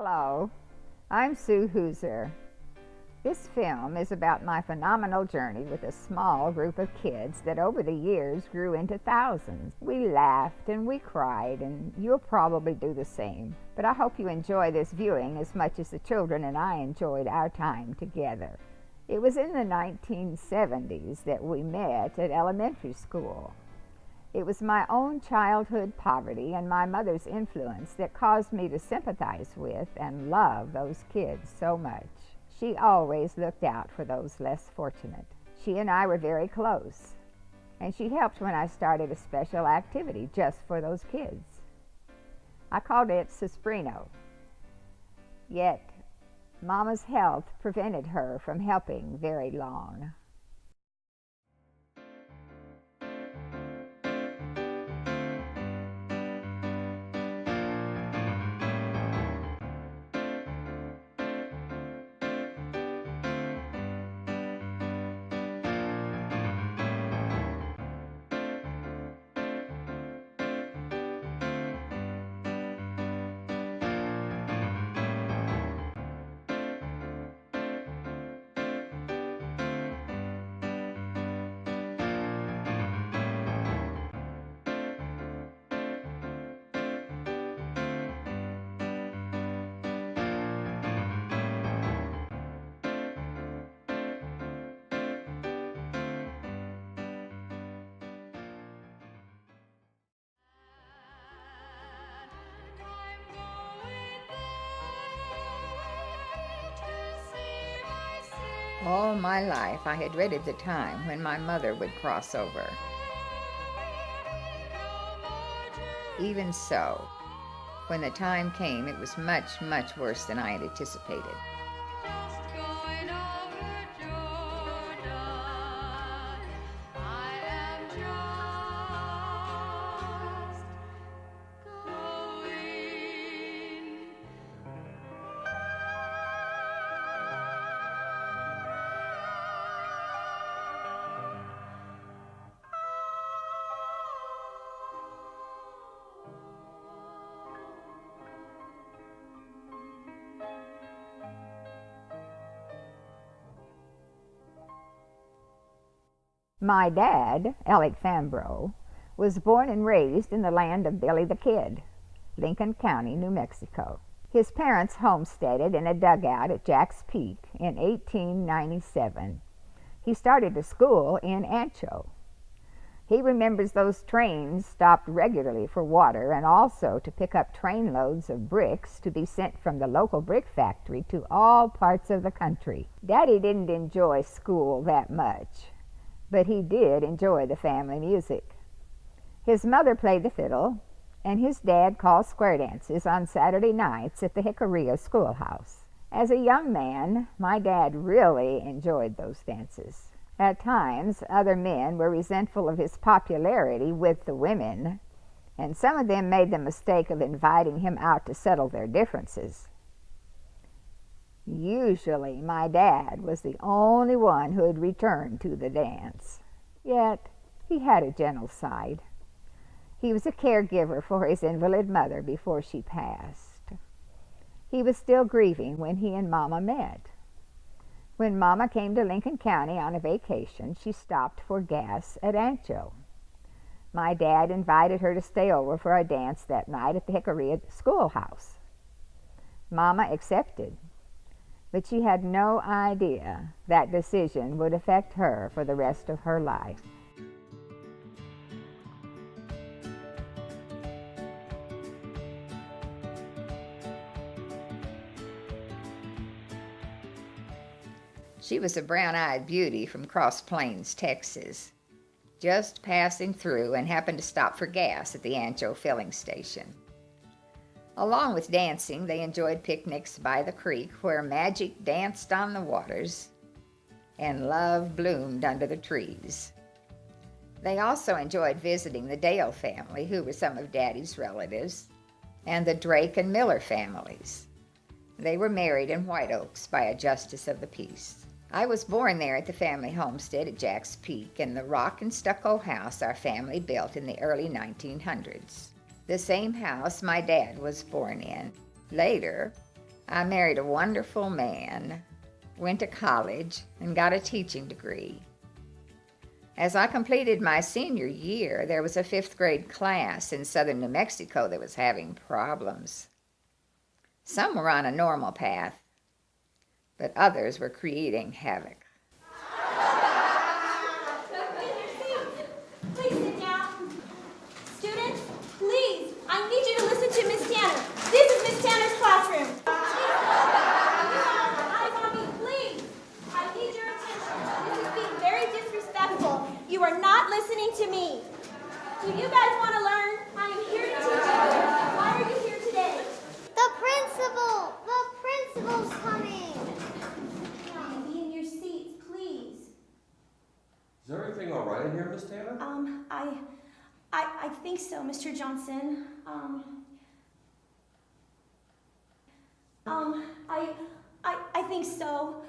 Hello, I'm Sue Hooser. This film is about my phenomenal journey with a small group of kids that over the years grew into thousands. We laughed and we cried, and you'll probably do the same. But I hope you enjoy this viewing as much as the children and I enjoyed our time together. It was in the 1970s that we met at elementary school. It was my own childhood poverty and my mother's influence that caused me to sympathize with and love those kids so much. She always looked out for those less fortunate. She and I were very close, and she helped when I started a special activity just for those kids. I called it Sesprino. Yet, Mama's health prevented her from helping very long. All my life I had dreaded the time when my mother would cross over. Even so, when the time came, it was much, much worse than I had anticipated. My dad, Alec Fambro, was born and raised in the land of Billy the Kid, Lincoln County, New Mexico. His parents homesteaded in a dugout at Jack's Peak in 1897. He started to school in Ancho. He remembers those trains stopped regularly for water and also to pick up trainloads of bricks to be sent from the local brick factory to all parts of the country. Daddy didn't enjoy school that much, but he did enjoy the family music. His mother played the fiddle, and his dad called square dances on Saturday nights at the Hickory Schoolhouse. As a young man, my dad really enjoyed those dances. At times, other men were resentful of his popularity with the women, and some of them made the mistake of inviting him out to settle their differences. Usually, my dad was the only one who would return to the dance. Yet, he had a gentle side. He was a caregiver for his invalid mother before she passed. He was still grieving when he and Mama met. When Mama came to Lincoln County on a vacation, she stopped for gas at Ancho. My dad invited her to stay over for a dance that night at the Hickory Schoolhouse. Mama accepted, but she had no idea that decision would affect her for the rest of her life. She was a brown-eyed beauty from Cross Plains, Texas, just passing through and happened to stop for gas at the Ancho filling station. Along with dancing, they enjoyed picnics by the creek where magic danced on the waters and love bloomed under the trees. They also enjoyed visiting the Dale family, who were some of Daddy's relatives, and the Drake and Miller families. They were married in White Oaks by a justice of the peace. I was born there at the family homestead at Jack's Peak in the rock and stucco house our family built in the early 1900s. The same house my dad was born in. Later, I married a wonderful man, went to college, and got a teaching degree. As I completed my senior year, there was a fifth grade class in southern New Mexico that was having problems. Some were on a normal path, but others were creating havoc. Please sit down. Students, please, I need you to listen to Miss Tanner. This is Miss Tanner's classroom. Eyes on me, please. I need your attention. This is being very disrespectful. You are not listening to me. Do you guys want to learn? I am here to teach you. Why are you here today? The principal! The principal's coming! Be in your seats, please. Is everything all right in here, Miss Tanner? I think so, Mr. Johnson. I think so.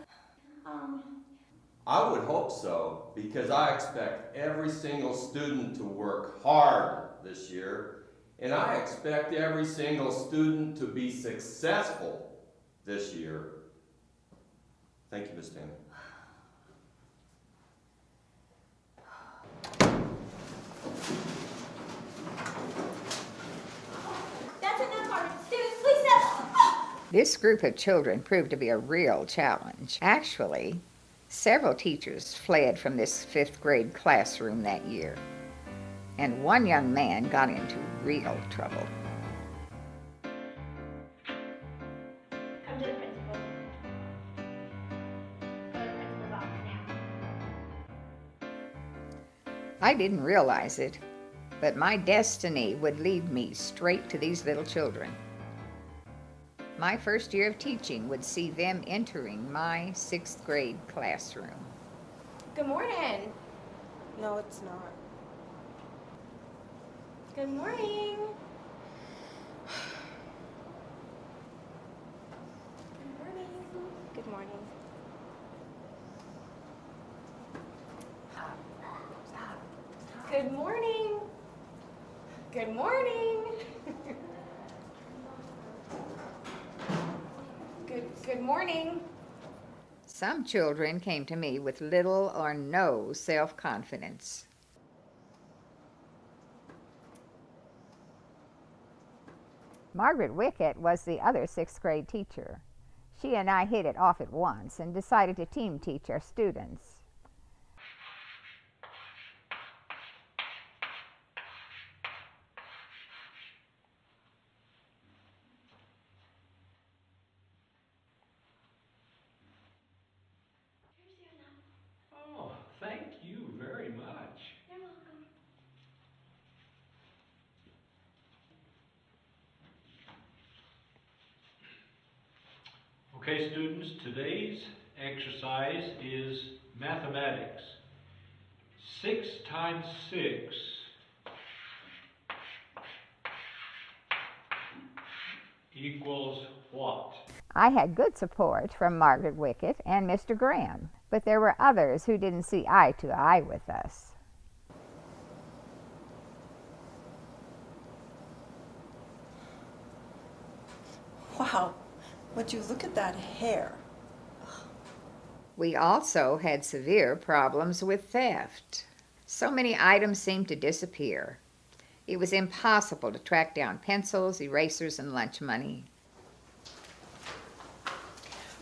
I would hope so, because I expect every single student to work hard this year, and I expect every single student to be successful this year. Thank you, Miss Tanner. That's enough, Margaret. Students, please sit. This group of children proved to be a real challenge. Actually, several teachers fled from this fifth grade classroom that year, and one young man got into real trouble. Come to the principal. Go to the principal's office now. I didn't realize it, but my destiny would lead me straight to these little children. My first year of teaching would see them entering my sixth grade classroom. Good morning. No, it's not. Good morning. Good morning. Good morning. Good morning. Good morning. Good morning. Some children came to me with little or no self-confidence. Margaret Wickett was the other sixth grade teacher. She and I hit it off at once and decided to team teach our students. Oh, thank you very much. You're welcome. Okay, students, today's exercise is mathematics. 6 times 6 equals what? I had good support from Margaret Wickett and Mr. Graham, but there were others who didn't see eye to eye with us. Wow, would you look at that hair? We also had severe problems with theft. So many items seemed to disappear. It was impossible to track down pencils, erasers, and lunch money.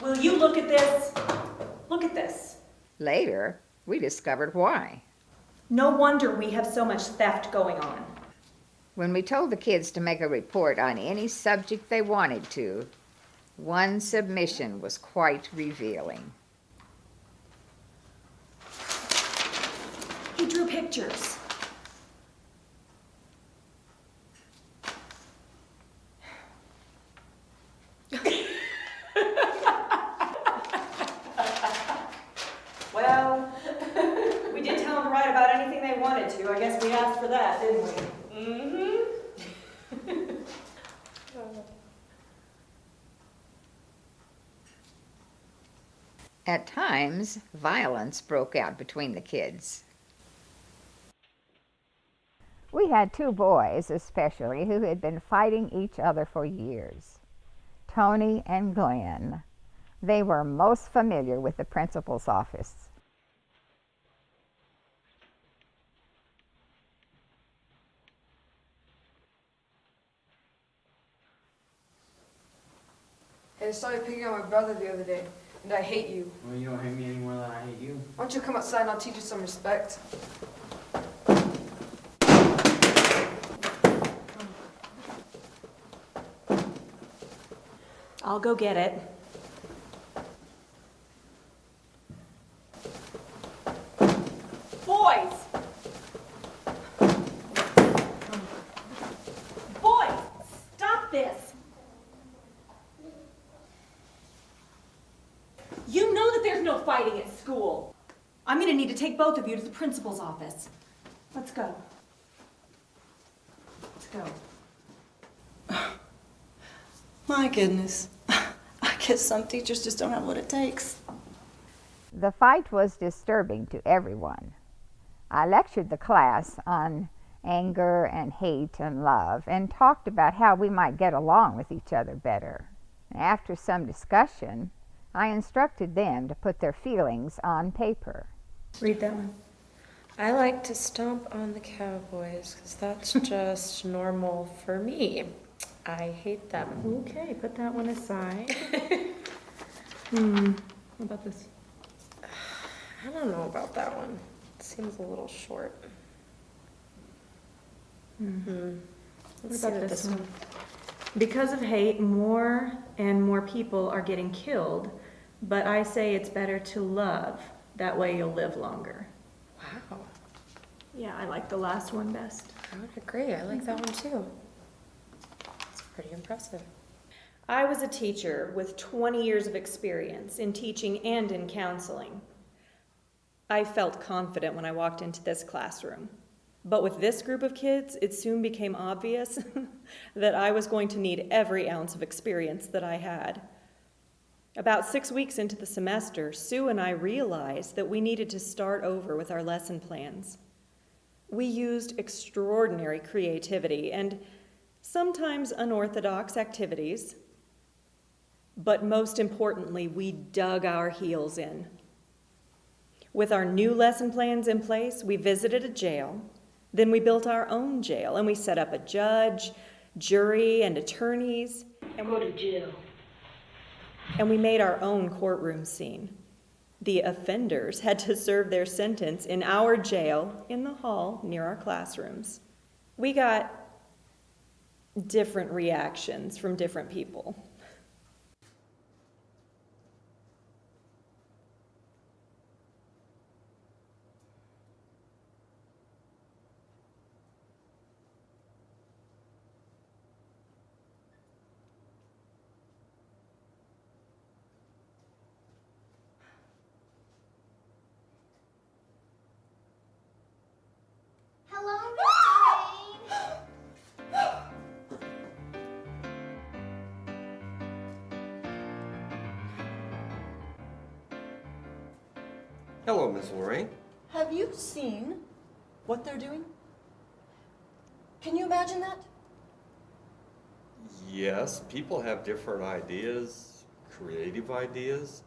Will you look at this? Look at this. Later, we discovered why. No wonder we have so much theft going on. When we told the kids to make a report on any subject they wanted to, one submission was quite revealing. He drew pictures. Well, we did tell them to write about anything they wanted to. I guess we asked for that, didn't we? At times, violence broke out between the kids. We had two boys, especially, who had been fighting each other for years. Tony and Glenn. They were most familiar with the principal's office. Hey, I saw you picking on my brother the other day, and I hate you. Well, you don't hate me any more than I hate you. Why don't you come outside and I'll teach you some respect? I'll go get it. Boys! Boys! Stop this! You know that there's no fighting at school. I'm gonna need to take both of you to the principal's office. Let's go. Let's go. My goodness. I guess some teachers just don't have what it takes. The fight was disturbing to everyone. I lectured the class on anger and hate and love and talked about how we might get along with each other better. After some discussion, I instructed them to put their feelings on paper. Read that one. I like to stomp on the cowboys because that's just normal for me. I hate them. Okay, put that one aside. What about this? I don't know about that one. It seems a little short. What Let's about see what this one? Because of hate, more and more people are getting killed, but I say it's better to love. That way you'll live longer. Wow, Yeah, I like the last one best. I would agree. I like that one too. It's pretty impressive. I was a teacher with 20 years of experience in teaching and in counseling. I felt confident when I walked into this classroom. But with this group of kids, it soon became obvious that I was going to need every ounce of experience that I had. About 6 weeks into the semester, Sue and I realized that we needed to start over with our lesson plans. We used extraordinary creativity and sometimes unorthodox activities, but most importantly, we dug our heels in. With our new lesson plans in place, we visited a jail. Then we built our own jail, and we set up a judge, jury, and attorneys. And go to jail. And we made our own courtroom scene. The offenders had to serve their sentence in our jail in the hall near our classrooms. We got different reactions from different people. Hello, Miss Lorraine. Hello, Miss Lorraine. Have you seen what they're doing? Can you imagine that? Yes, people have different ideas, creative ideas.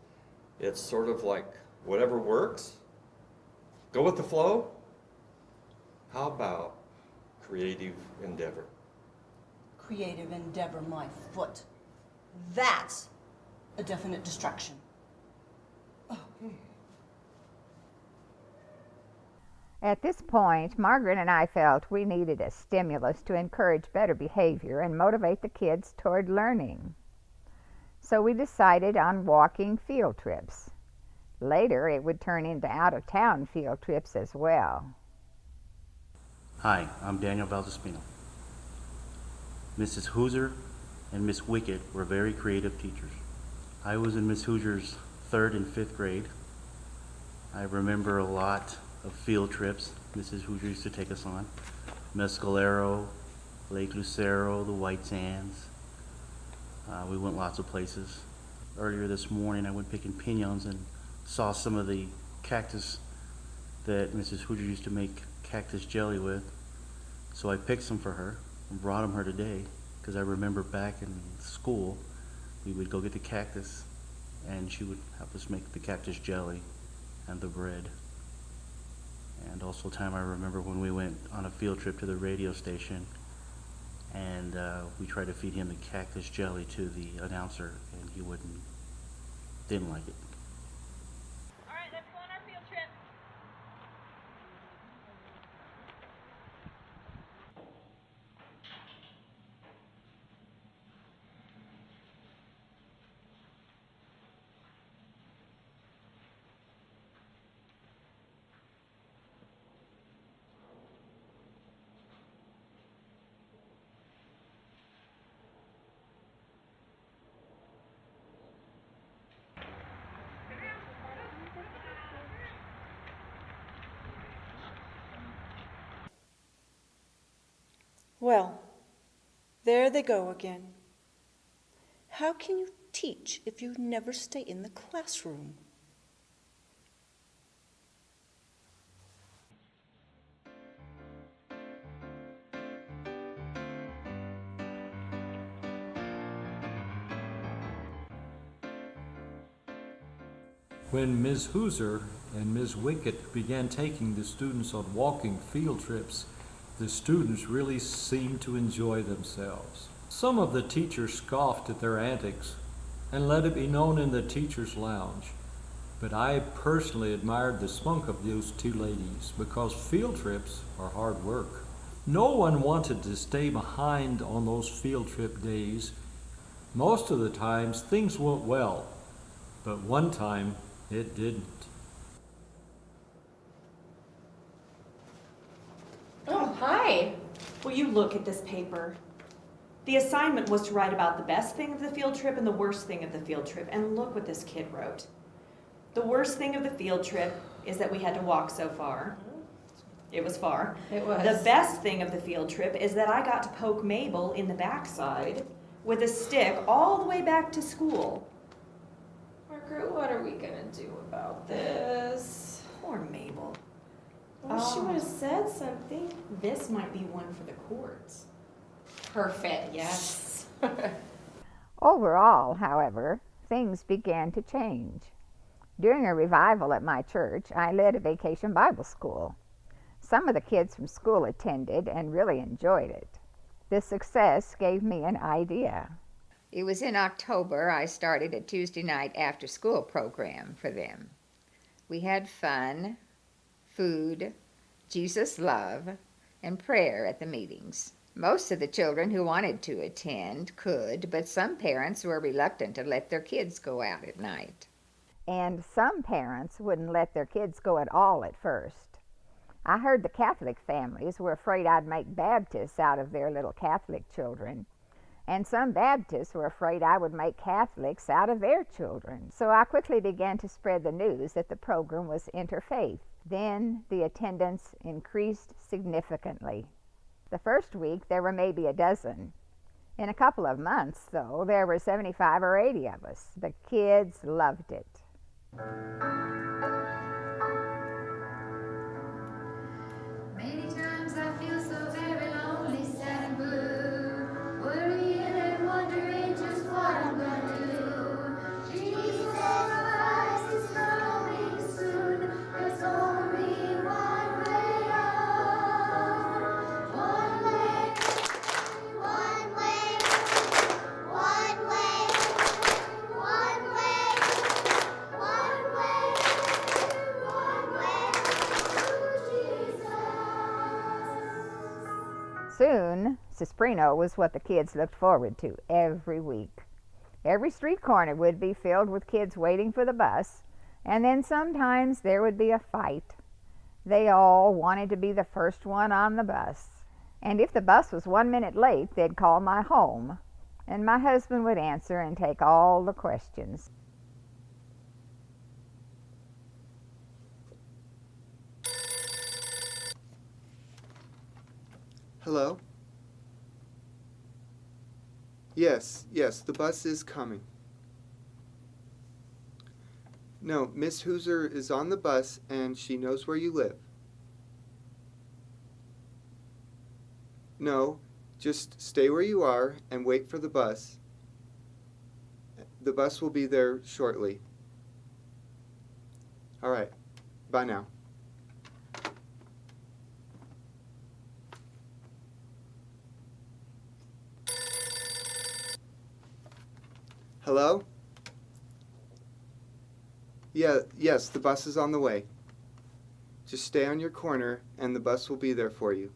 It's sort of like whatever works. Go with the flow. How about creative endeavor? Creative endeavor, my foot. That's a definite distraction. At this point, Margaret and I felt we needed a stimulus to encourage better behavior and motivate the kids toward learning. So we decided on walking field trips. Later, it would turn into out-of-town field trips as well. Hi, I'm Daniel Valdeспino. Mrs. Hooser and Miss Wickett were very creative teachers. I was in Miss Hooser's 3rd and 5th grade. I remember a lot of field trips Mrs. Hooser used to take us on. Mescalero, Lake Lucero, the White Sands. We went lots of places. Earlier this morning I went picking piñons and saw some of the cactus that Mrs. Hooser used to make cactus jelly with. So I picked some for her and brought them her today because I remember back in school We would go get the cactus, and she would help us make the cactus jelly and the bread. And also a time I remember when we went on a field trip to the radio station, and we tried to feed him the cactus jelly to the announcer, and he didn't like it. All right, let's go on our field trip. Well, there they go again. How can you teach if you never stay in the classroom? When Ms. Hooser and Ms. Wickett began taking the students on walking field trips, the students really seemed to enjoy themselves. Some of the teachers scoffed at their antics and let it be known in the teacher's lounge. But I personally admired the spunk of those two ladies because field trips are hard work. No one wanted to stay behind on those field trip days. Most of the times things went well, but one time it didn't. Oh, hi. Will you look at this paper? The assignment was to write about the best thing of the field trip and the worst thing of the field trip, and look what this kid wrote. The worst thing of the field trip is that we had to walk so far. It was far. It was. The best thing of the field trip is that I got to poke Mabel in the backside with a stick all the way back to school. Margaret, what are we gonna do about this? Poor Mabel. Well, she would have said something. This might be one for the courts. Perfect, yes. Overall, however, things began to change. During a revival at my church, I led a vacation Bible school. Some of the kids from school attended and really enjoyed it. This success gave me an idea. It was in October I started a Tuesday night after-school program for them. We had fun, food, Jesus love, and prayer at the meetings. Most of the children who wanted to attend could, but some parents were reluctant to let their kids go out at night. And some parents wouldn't let their kids go at all at first. I heard the Catholic families were afraid I'd make Baptists out of their little Catholic children, and some Baptists were afraid I would make Catholics out of their children. So I quickly began to spread the news that the program was interfaith. Then the attendance increased significantly. The first week there were maybe a dozen. In a couple of months, though, there were 75 or 80 of us. The kids loved it. Many times I feel so very lonely, sad and blue, worrying and wondering just what I'm gonna do. Jesus Christ is coming soon. There's only one way out. One way, one way, one way, one way, one way, to Jesus. Soon, Cesprino was what the kids looked forward to every week. Every street corner would be filled with kids waiting for the bus, and then sometimes there would be a fight. They all wanted to be the first one on the bus. And if the bus was 1 minute late, they'd call my home, and my husband would answer and take all the questions. Hello? Yes, the bus is coming. No, Miss Hooser is on the bus and she knows where you live. No, just stay where you are and wait for the bus. The bus will be there shortly. All right. Bye now. Hello? Yes, the bus is on the way. Just stay on your corner and the bus will be there for you.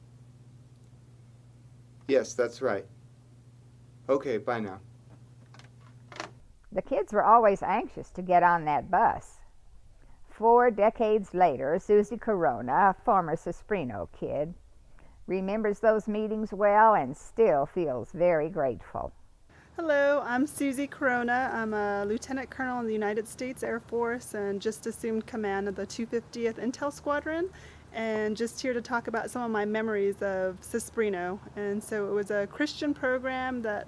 Yes, that's right. Okay, bye now. The kids were always anxious to get on that bus. 4 decades later, Susie Corona, a former Sesprino kid, remembers those meetings well and still feels very grateful. Hello, I'm Susie Corona. I'm a Lieutenant Colonel in the United States Air Force and just assumed command of the 250th Intel Squadron, and just here to talk about some of my memories of Sesprino. And so it was a Christian program that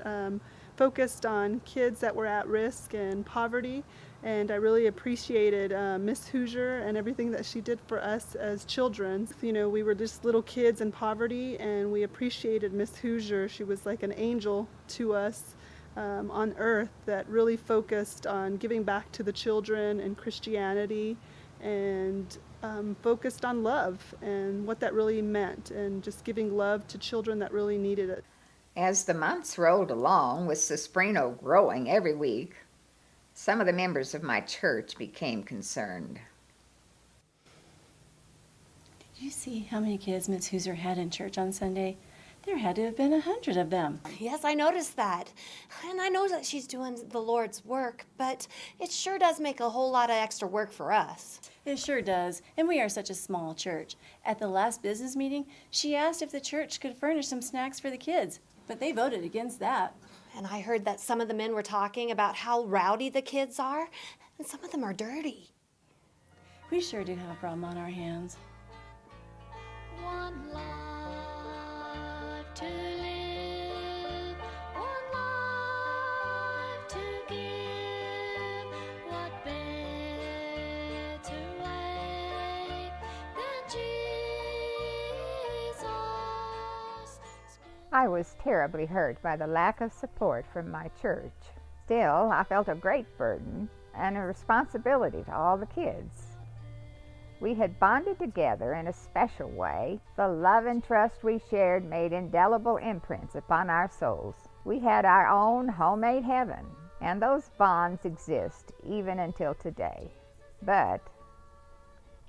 focused on kids that were at risk and poverty, and I really appreciated Miss Hoosier and everything that she did for us as children. You know, we were just little kids in poverty, and we appreciated Miss Hoosier. She was like an angel to us on earth that really focused on giving back to the children and Christianity, and focused on love and what that really meant, and just giving love to children that really needed it. As the months rolled along, with Sesprino growing every week, some of the members of my church became concerned. Did you see how many kids Miss Hoosier had in church on Sunday? There had to have been 100 of them. Yes, I noticed that. And I know that she's doing the Lord's work, but it sure does make a whole lot of extra work for us. It sure does, and we are such a small church. At the last business meeting, she asked if the church could furnish some snacks for the kids, but they voted against that. And I heard that some of the men were talking about how rowdy the kids are, and some of them are dirty. We sure do have a problem on our hands. One life to live, one life to give. What better way than Jesus? I was terribly hurt by the lack of support from my church. Still, I felt a great burden and a responsibility to all the kids. We had bonded together in a special way. The love and trust we shared made indelible imprints upon our souls. We had our own homemade heaven, and those bonds exist even until today. But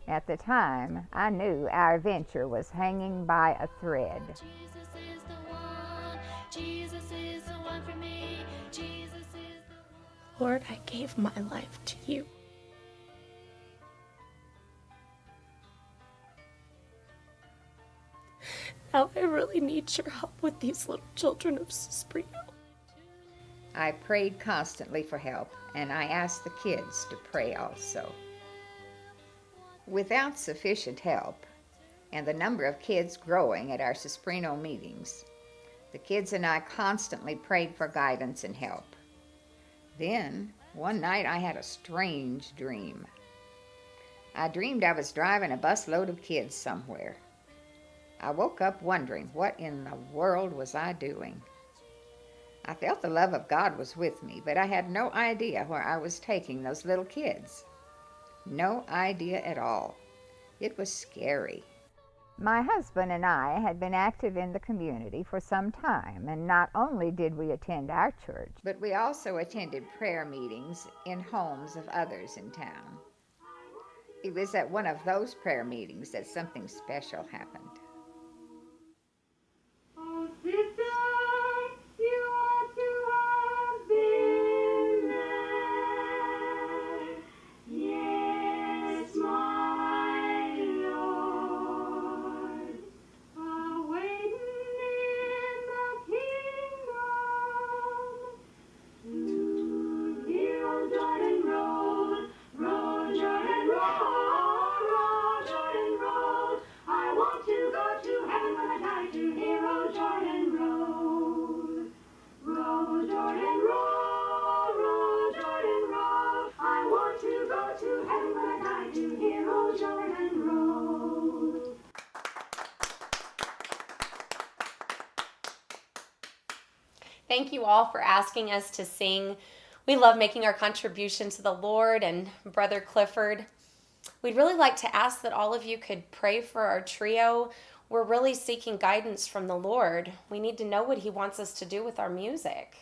at the time, I knew our venture was hanging by a thread. Jesus is the one. Jesus is the one for me. Jesus is the one. Lord, I gave my life to you. Now I really need your help with these little children of Sesprino. I prayed constantly for help, and I asked the kids to pray also. Without sufficient help, and the number of kids growing at our Sesprino meetings, the kids and I constantly prayed for guidance and help. Then, one night I had a strange dream. I dreamed I was driving a busload of kids somewhere. I woke up wondering, what in the world was I doing? I felt the love of God was with me, but I had no idea where I was taking those little kids. No idea at all. It was scary. My husband and I had been active in the community for some time, and not only did we attend our church, but we also attended prayer meetings in homes of others in town. It was at one of those prayer meetings that something special happened. Thank you all for asking us to sing We love making our contribution to the Lord and Brother Clifford. We'd really like to ask that all of you could pray for our trio. We're really seeking guidance from the Lord. We need to know what He wants us to do with our music.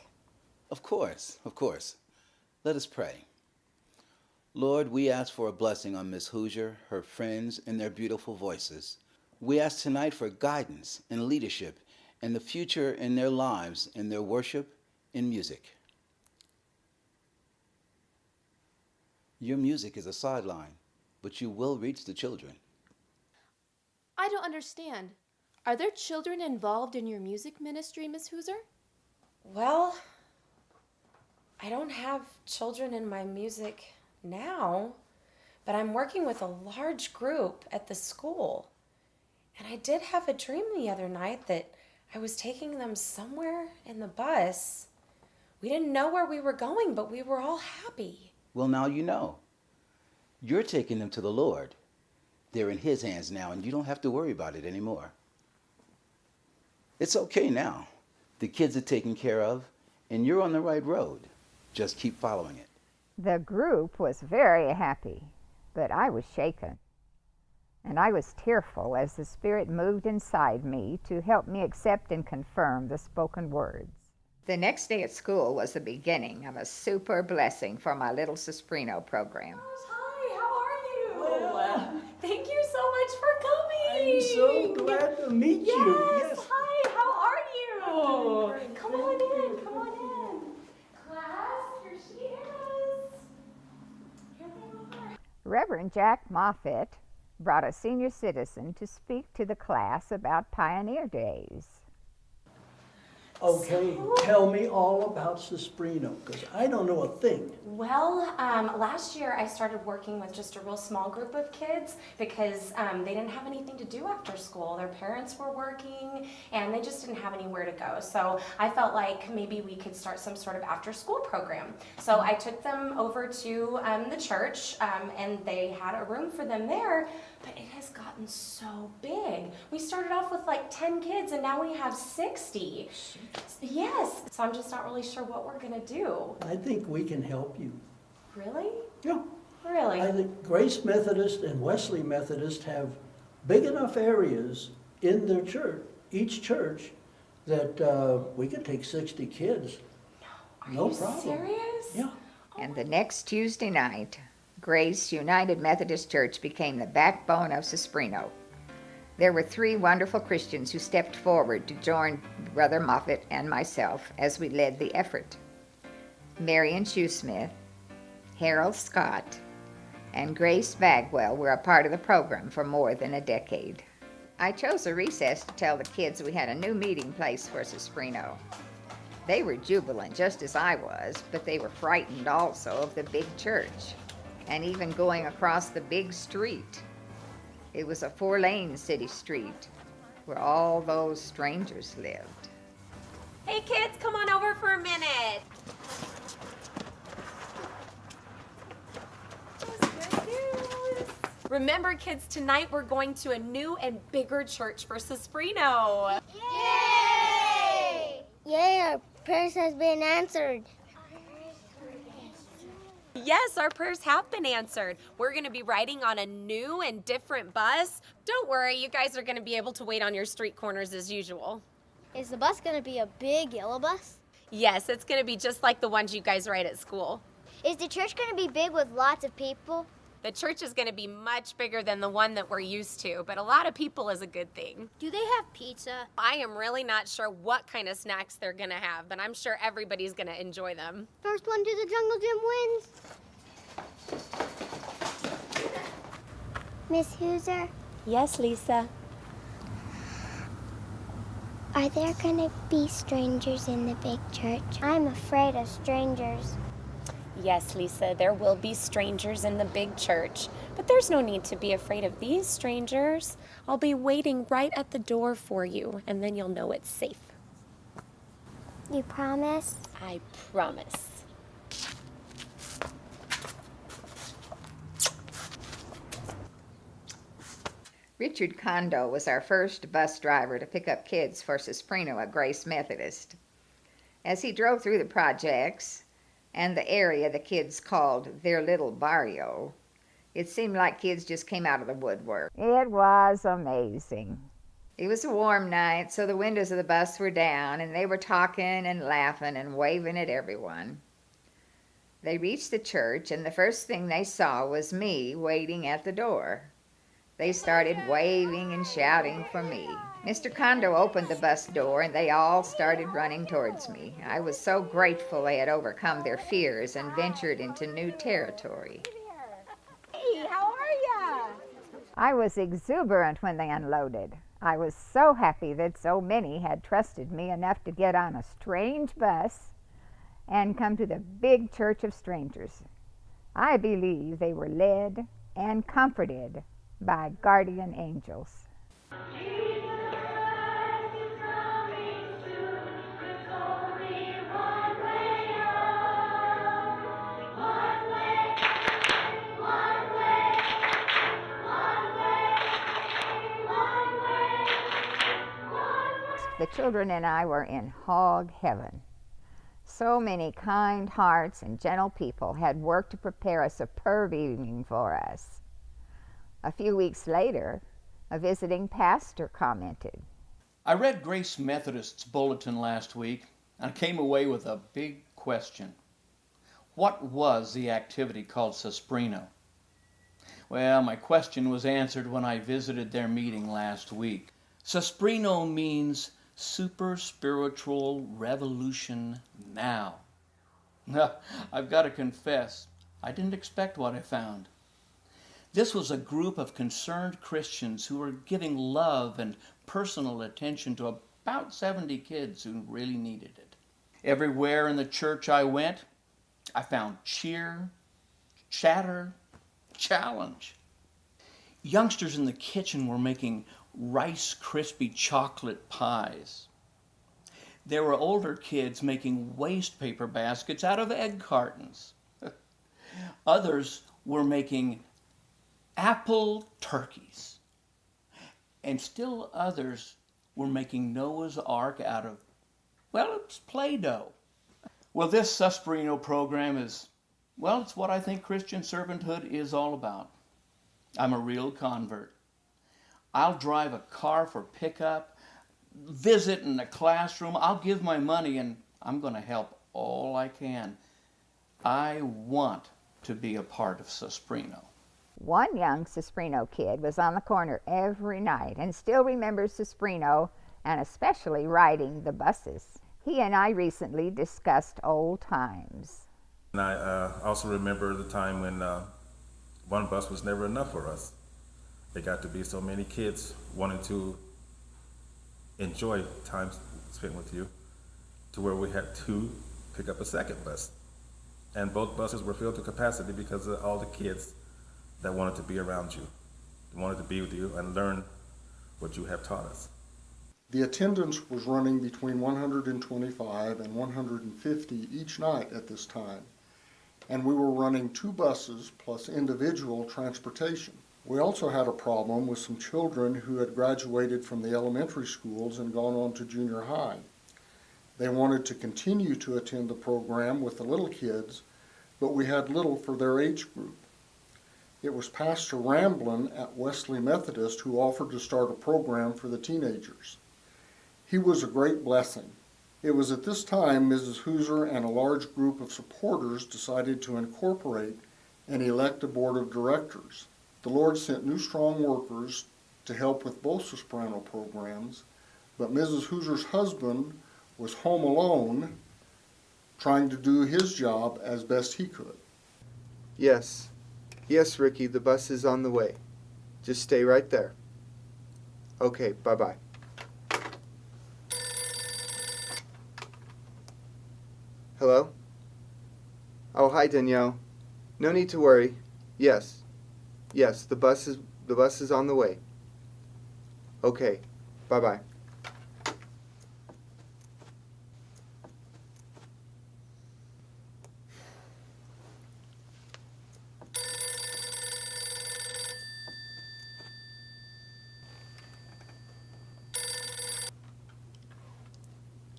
Of course, of course. Let us pray. Lord, we ask for a blessing on Miss Hoosier, her friends, and their beautiful voices. We ask tonight for guidance and leadership and the future in their lives, in their worship, in music. Your music is a sideline, but you will reach the children. I don't understand. Are there children involved in your music ministry, Miss Hooser? Well, I don't have children in my music now, but I'm working with a large group at the school. And I did have a dream the other night that I was taking them somewhere in the bus. We didn't know where we were going, but we were all happy. Well, now you know. You're taking them to the Lord. They're in His hands now, and you don't have to worry about it anymore. It's okay now. The kids are taken care of, and you're on the right road. Just keep following it. The group was very happy, but I was shaken. And I was tearful as the Spirit moved inside me to help me accept and confirm the spoken words. The next day at school was the beginning of a super blessing for my little Sesprino program. Hi, how are you? Well, thank you so much for coming. I'm so glad to meet you. Yes, hi, how are you? Oh, come on in, come on in. Class, here she is. Here they are. Reverend Jack Moffitt brought a senior citizen to speak to the class about Pioneer Days. Okay, tell me all about Sesprino, because I don't know a thing. Well, last year I started working with just a real small group of kids because they didn't have anything to do after school. Their parents were working and they just didn't have anywhere to go. So I felt like maybe we could start some sort of after school program. So I took them over to the church and they had a room for them there, but it has gotten so big. We started off with like 10 kids and now we have 60. Yes, so I'm just not really sure what we're gonna do. I think we can help you. Really? Yeah. Really? I think Grace Methodist and Wesley Methodist have big enough areas in their church, each church, that we could take 60 kids. No problem. Serious? Yeah. And the next Tuesday night, Grace United Methodist Church became the backbone of Sesprino. There were 3 wonderful Christians who stepped forward to join Brother Moffitt and myself as we led the effort. Marion Shoesmith, Harold Scott, and Grace Bagwell were a part of the program for more than a decade. I chose a recess to tell the kids we had a new meeting place for Sesprino. They were jubilant just as I was, but they were frightened also of the big church and even going across the big street. It was a 4-lane city street where all those strangers lived. Hey kids, come on over for a minute. Remember kids, tonight we're going to a new and bigger church for Sesprino. Yay! Yay, our prayers has been answered. Yes, our prayers have been answered. We're going to be riding on a new and different bus. Don't worry, you guys are going to be able to wait on your street corners as usual. Is the bus going to be a big yellow bus? Yes, it's going to be just like the ones you guys ride at school. Is the church going to be big with lots of people? The church is going to be much bigger than the one that we're used to, but a lot of people is a good thing. Do they have pizza? I am really not sure what kind of snacks they're going to have, but I'm sure everybody's going to enjoy them. First one to the jungle gym wins. Miss Hooser, Yes, Lisa. are there going to be strangers in the big church? I'm afraid of strangers. Yes, Lisa, there will be strangers in the big church, but there's no need to be afraid of these strangers. I'll be waiting right at the door for you, and then you'll know it's safe. You promise? I promise. Richard Condo was our first bus driver to pick up kids for Sesprino at Grace Methodist. As he drove through the projects and the area the kids called their little barrio. It seemed like kids just came out of the woodwork. It was amazing. It was a warm night, so the windows of the bus were down, and they were talking and laughing and waving at everyone. They reached the church, and the first thing they saw was me waiting at the door. They started waving and shouting for me. Mr. Kondo opened the bus door, and they all started running towards me. I was so grateful they had overcome their fears and ventured into new territory. Hey, how are ya? I was exuberant when they unloaded. I was so happy that so many had trusted me enough to get on a strange bus and come to the big church of strangers. I believe they were led and comforted by guardian angels. The children and I were in hog heaven. So many kind hearts and gentle people had worked to prepare a superb evening for us. A few weeks later, a visiting pastor commented, I read Grace Methodist's bulletin last week and came away with a big question. What was the activity called Sesprino? Well, my question was answered when I visited their meeting last week. Sesprino means super spiritual revolution now. I've got to confess, I didn't expect what I found. This was a group of concerned Christians who were giving love and personal attention to about 70 kids who really needed it. Everywhere in the church I went, I found cheer, chatter, challenge. Youngsters in the kitchen were making Rice Krispie chocolate pies. There were older kids making waste paper baskets out of egg cartons. Others were making apple turkeys. And still others were making Noah's Ark out of, well, it's Play-Doh. Well, this Sesprino program is, well, it's what I think Christian servanthood is all about. I'm a real convert. I'll drive a car for pickup, visit in a classroom. I'll give my money, and I'm going to help all I can. I want to be a part of Sesprino. One young Sesprino kid was on the corner every night and still remembers Sesprino and especially riding the buses. He and I recently discussed old times. And I also remember the time when one bus was never enough for us. There got to be so many kids wanting to enjoy time spent with you to where we had to pick up a second bus. And both buses were filled to capacity because of all the kids that wanted to be around you, wanted to be with you and learn what you have taught us. The attendance was running between 125 and 150 each night at this time, and we were running 2 buses plus individual transportation. We also had a problem with some children who had graduated from the elementary schools and gone on to junior high. They wanted to continue to attend the program with the little kids, but we had little for their age group. It was Pastor Ramblin at Wesley Methodist who offered to start a program for the teenagers. He was a great blessing. It was at this time Mrs. Hooser and a large group of supporters decided to incorporate and elect a board of directors. The Lord sent new strong workers to help with both soprano programs, but Mrs. Hooser's husband was home alone trying to do his job as best he could. Yes. Yes, Ricky, the bus is on the way. Just stay right there. Okay, bye-bye. Hello? Oh, hi, Danielle. No need to worry. Yes. Yes, the bus is on the way. Okay, bye-bye.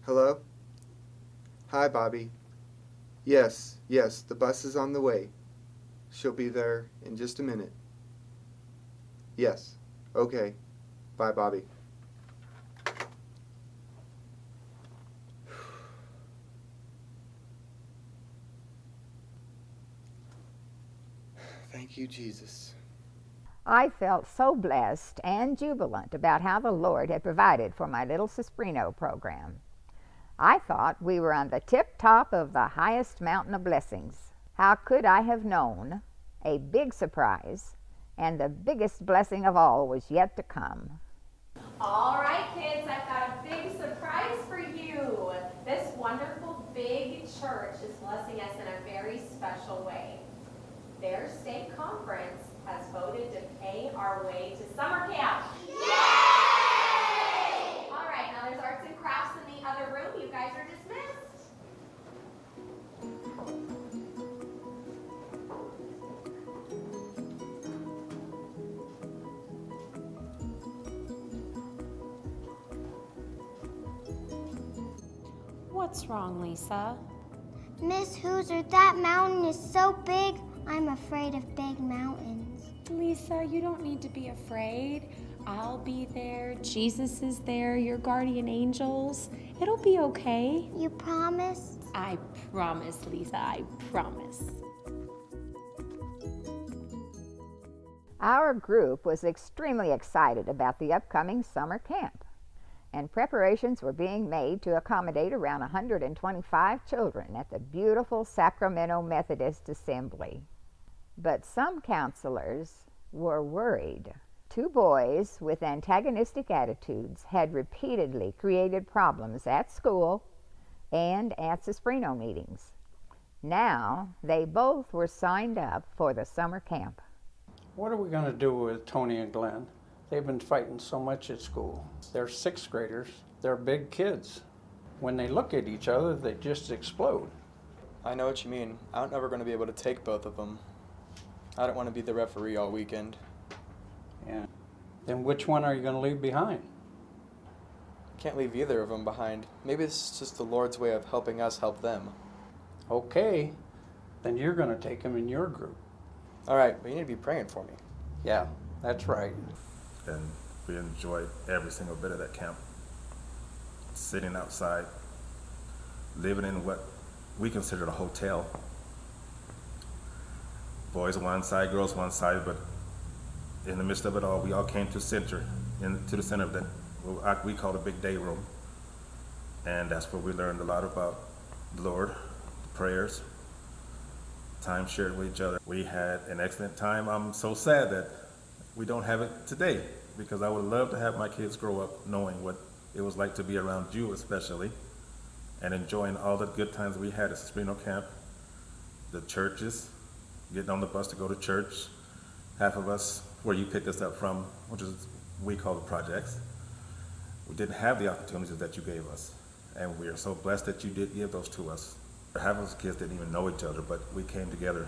Hello? Hi, Bobby. Yes. Yes, the bus is on the way. She'll be there in just a minute. Yes. Okay. Bye, Bobby. Thank you, Jesus. I felt so blessed and jubilant about how the Lord had provided for my little Sesprino program. I thought we were on the tip top of the highest mountain of blessings. How could I have known a big surprise and the biggest blessing of all was yet to come? All right, kids, I've got a big surprise for you. This wonderful big church is blessing us in a very special way. Their state conference has voted to pay our way to summer camp. Yay! All right, now there's arts and crafts in the other room. You guys are dismissed. What's wrong, Lisa? Miss Hooser, that mountain is so big, I'm afraid of big mountains. Lisa, you don't need to be afraid. I'll be there. Jesus is there. Your guardian angels. It'll be okay. You promise? I promise, Lisa. I promise. Our group was extremely excited about the upcoming summer camp, and preparations were being made to accommodate around 125 children at the beautiful Sacramento Methodist Assembly. But some counselors were worried. 2 boys with antagonistic attitudes had repeatedly created problems at school and at Sesprino meetings. Now they both were signed up for the summer camp. What are we going to do with Tony and Glenn? They've been fighting so much at school. They're 6th graders. They're big kids. When they look at each other, they just explode. I know what you mean. I'm never going to be able to take both of them. I don't want to be the referee all weekend. Yeah. Then which one are you going to leave behind? Can't leave either of them behind. Maybe this is just the Lord's way of helping us help them. Okay. Then you're going to take them in your group. All right, but you need to be praying for me. Yeah, that's right. And we enjoyed every single bit of that camp. Sitting outside, living in what we considered a hotel. Boys one side, girls one side, but in the midst of it all, we all came to the center of that, what we call the big day room. And that's where we learned a lot about the Lord, the prayers, time shared with each other. We had an excellent time. I'm so sad that we don't have it today, because I would love to have my kids grow up knowing what it was like to be around you especially, and enjoying all the good times we had at Sesprino Camp, the churches, getting on the bus to go to church. Half of us, where you picked us up from, which is we call the projects, we didn't have the opportunities that you gave us. And we are so blessed that you did give those to us. Half of us kids didn't even know each other, but we came together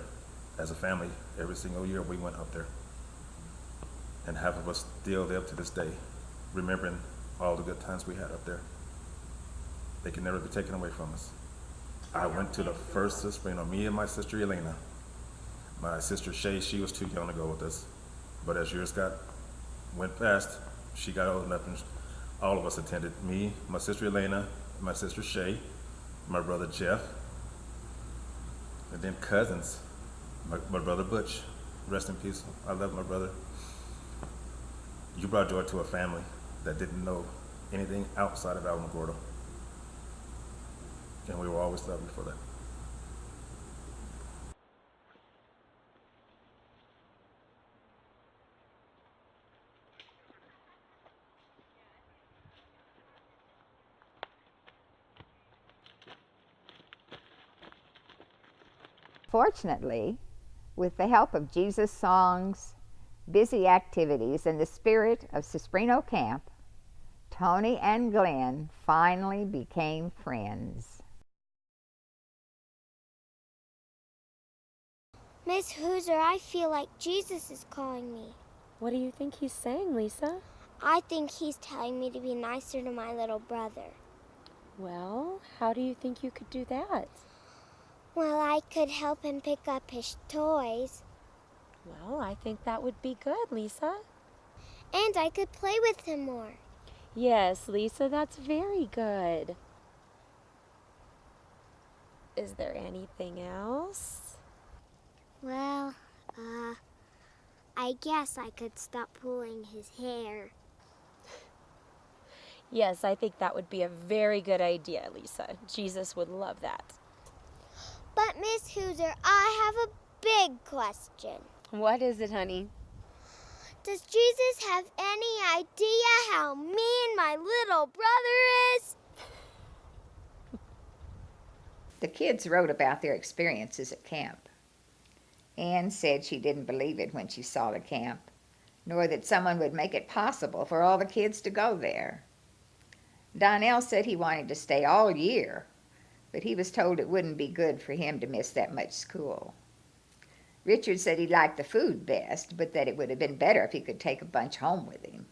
as a family every single year we went up there. And half of us still live to this day, remembering all the good times we had up there. They can never be taken away from us. I went to the first Sesprino, me and my sister Elena. My sister Shay, she was too young to go with us. But as years went past, she got old enough and all of us attended. Me, my sister Elena, my sister Shay, my brother Jeff, and then cousins, my brother Butch, rest in peace, I love my brother. You brought joy to a family that didn't know anything outside of Alamogordo. And we will always love you for that. Fortunately, with the help of Jesus songs, busy activities, and the spirit of Sesprino Camp, Tony and Glenn finally became friends. Miss Hooser, I feel like Jesus is calling me. What do you think he's saying, Lisa? I think he's telling me to be nicer to my little brother. Well, how do you think you could do that? Well, I could help him pick up his toys. Well, I think that would be good, Lisa. And I could play with him more. Yes, Lisa, that's very good. Is there anything else? Well, I guess I could stop pulling his hair. Yes, I think that would be a very good idea, Lisa. Jesus would love that. But Miss Hooser, I have a big question. What is it, honey? Does Jesus have any idea how mean my little brother is? The kids wrote about their experiences at camp. Anne said she didn't believe it when she saw the camp, nor that someone would make it possible for all the kids to go there. Donnell said he wanted to stay all year, but he was told it wouldn't be good for him to miss that much school. Richard said he liked the food best, but that it would have been better if he could take a bunch home with him.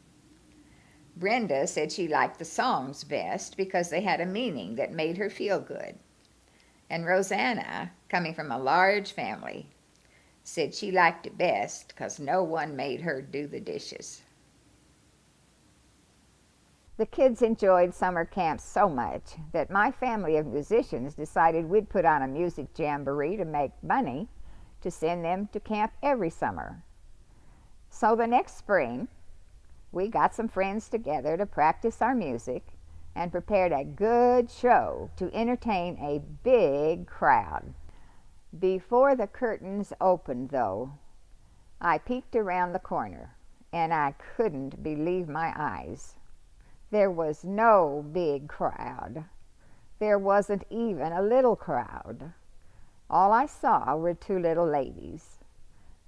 Brenda said she liked the songs best because they had a meaning that made her feel good. And Rosanna, coming from a large family, said she liked it best because no one made her do the dishes. The kids enjoyed summer camp so much that my family of musicians decided we'd put on a music jamboree to make money to send them to camp every summer. So the next spring, we got some friends together to practice our music and prepared a good show to entertain a big crowd. Before the curtains opened, though, I peeked around the corner, and I couldn't believe my eyes. There was no big crowd. There wasn't even a little crowd. All I saw were two little ladies.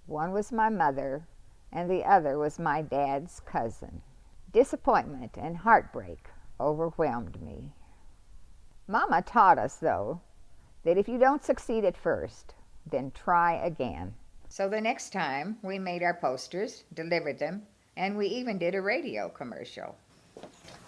One was my mother, and the other was my dad's cousin. Disappointment and heartbreak overwhelmed me. Mama taught us, though, that if you don't succeed at first, then try again. So the next time, we made our posters, delivered them, and we even did a radio commercial.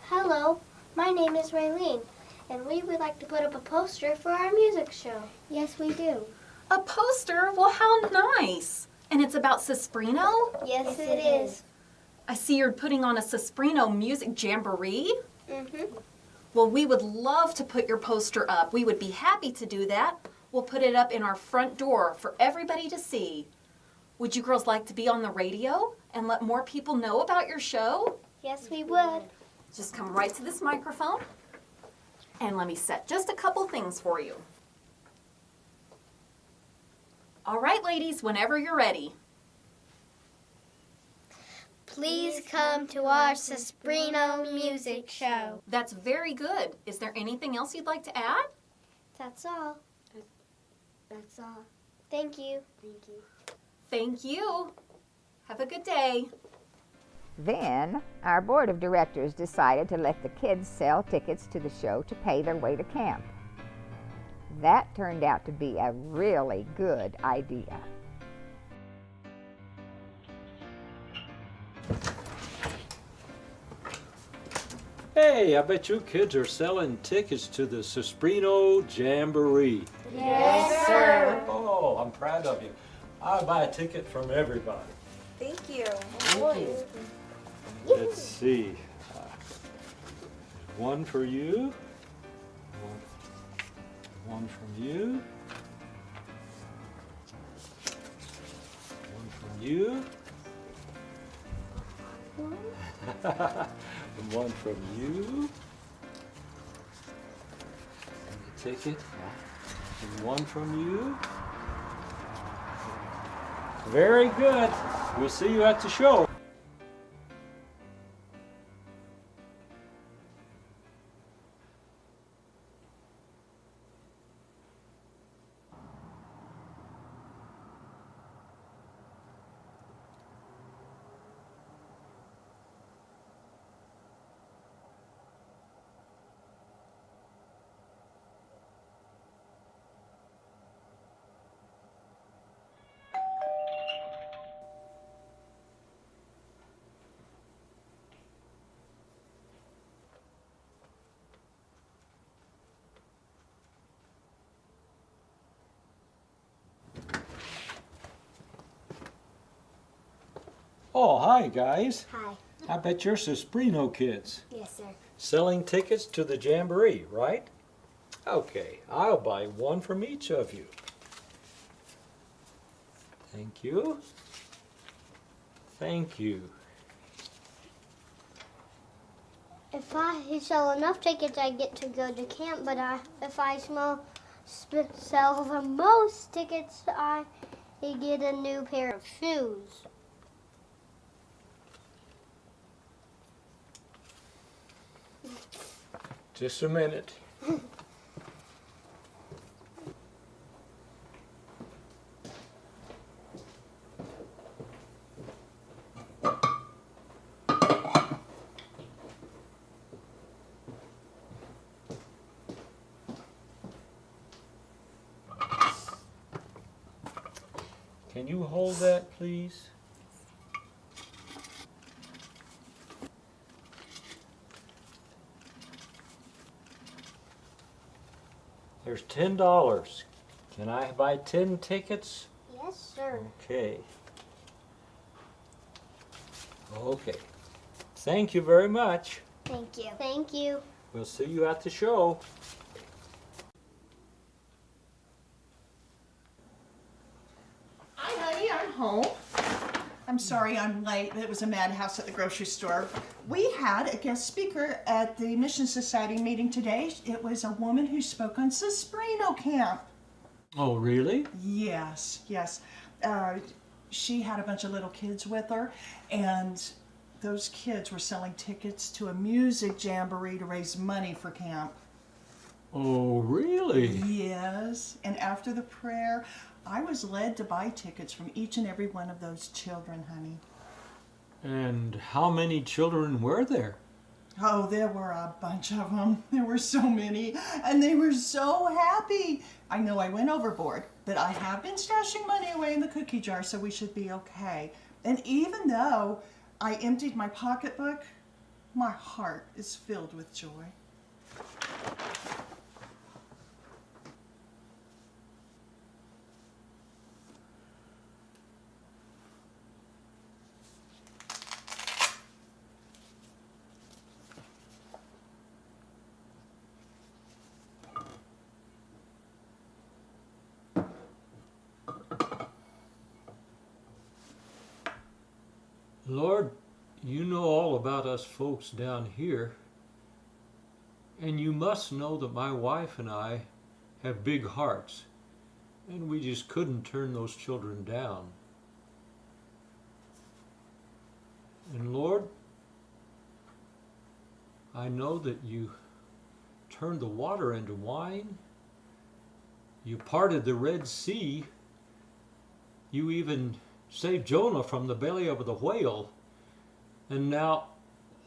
Hello, my name is Raylene, and we would like to put up a poster for our music show. Yes, we do. A poster? Well, how nice. And it's about Sesprino? Yes, it is. I see you're putting on a Sesprino music jamboree. Mm-hmm. Well, we would love to put your poster up. We would be happy to do that. We'll put it up in our front door for everybody to see. Would you girls like to be on the radio and let more people know about your show? Yes, we would. Just come right to this microphone and let me set just a couple things for you. All right, ladies, whenever you're ready. Please come to our Sesprino music show. That's very good. Is there anything else you'd like to add? That's all. That's all. Thank you. Thank you. Thank you. Have a good day. Then, our board of directors decided to let the kids sell tickets to the show to pay their way to camp. That turned out to be a really good idea. Hey, I bet you kids are selling tickets to the Sesprino Jamboree. Yes, sir. Oh, I'm proud of you. I'll buy a ticket from everybody. Thank you. Let's see. One for you. One from you. One from you. And one from you. And the ticket. And one from you. Very good. We'll see you at the show. Oh, hi, guys. Hi. I bet you're Sesprino kids. Yes, sir. Selling tickets to the Jamboree, right? Okay, I'll buy one from each of you. Thank you. Thank you. If I sell enough tickets, I get to go to camp. But if I sell the most tickets, I get a new pair of shoes. Just a minute. Can you hold that, please? There's $10. Can I buy 10 tickets? Yes, sir. Okay. Okay. Thank you very much. Thank you. Thank you. We'll see you at the show. Hi, honey, I'm home. I'm sorry I'm late. It was a madhouse at the grocery store. We had a guest speaker at the Mission Society meeting today. It was a woman who spoke on Sesprino Camp. Oh, really? Yes, yes. She had a bunch of little kids with her, and those kids were selling tickets to a music jamboree to raise money for camp. Oh, really? Yes, and after the prayer, I was led to buy tickets from each and every one of those children, honey. And how many children were there? Oh, there were a bunch of them. There were so many, and they were so happy. I know I went overboard, but I have been stashing money away in the cookie jar, so we should be okay. And even though I emptied my pocketbook, my heart is filled with joy. Lord, you know all about us folks down here, and you must know that my wife and I have big hearts, and we just couldn't turn those children down. And Lord, I know that you turned the water into wine, you parted the Red Sea, you even saved Jonah from the belly of the whale. And now,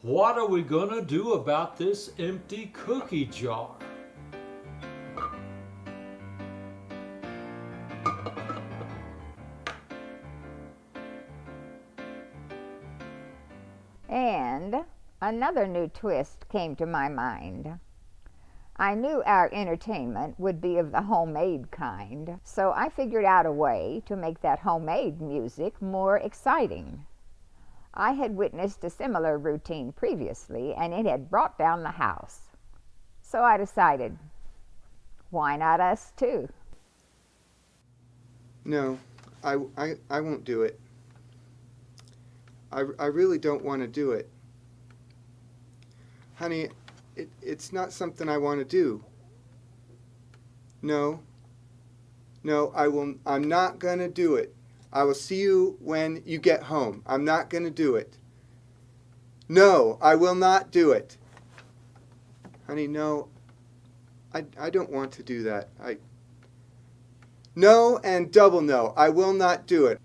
what are we going to do about this empty cookie jar? And another new twist came to my mind. I knew our entertainment would be of the homemade kind, so I figured out a way to make that homemade music more exciting. I had witnessed a similar routine previously, and it had brought down the house. So I decided, why not us too? No, I won't do it. I really don't want to do it. Honey, it's not something I want to do. No, I'm not going to do it. I will see you when you get home. I'm not going to do it. No, I will not do it. Honey, no, I don't want to do that. No and double no. I will not do it.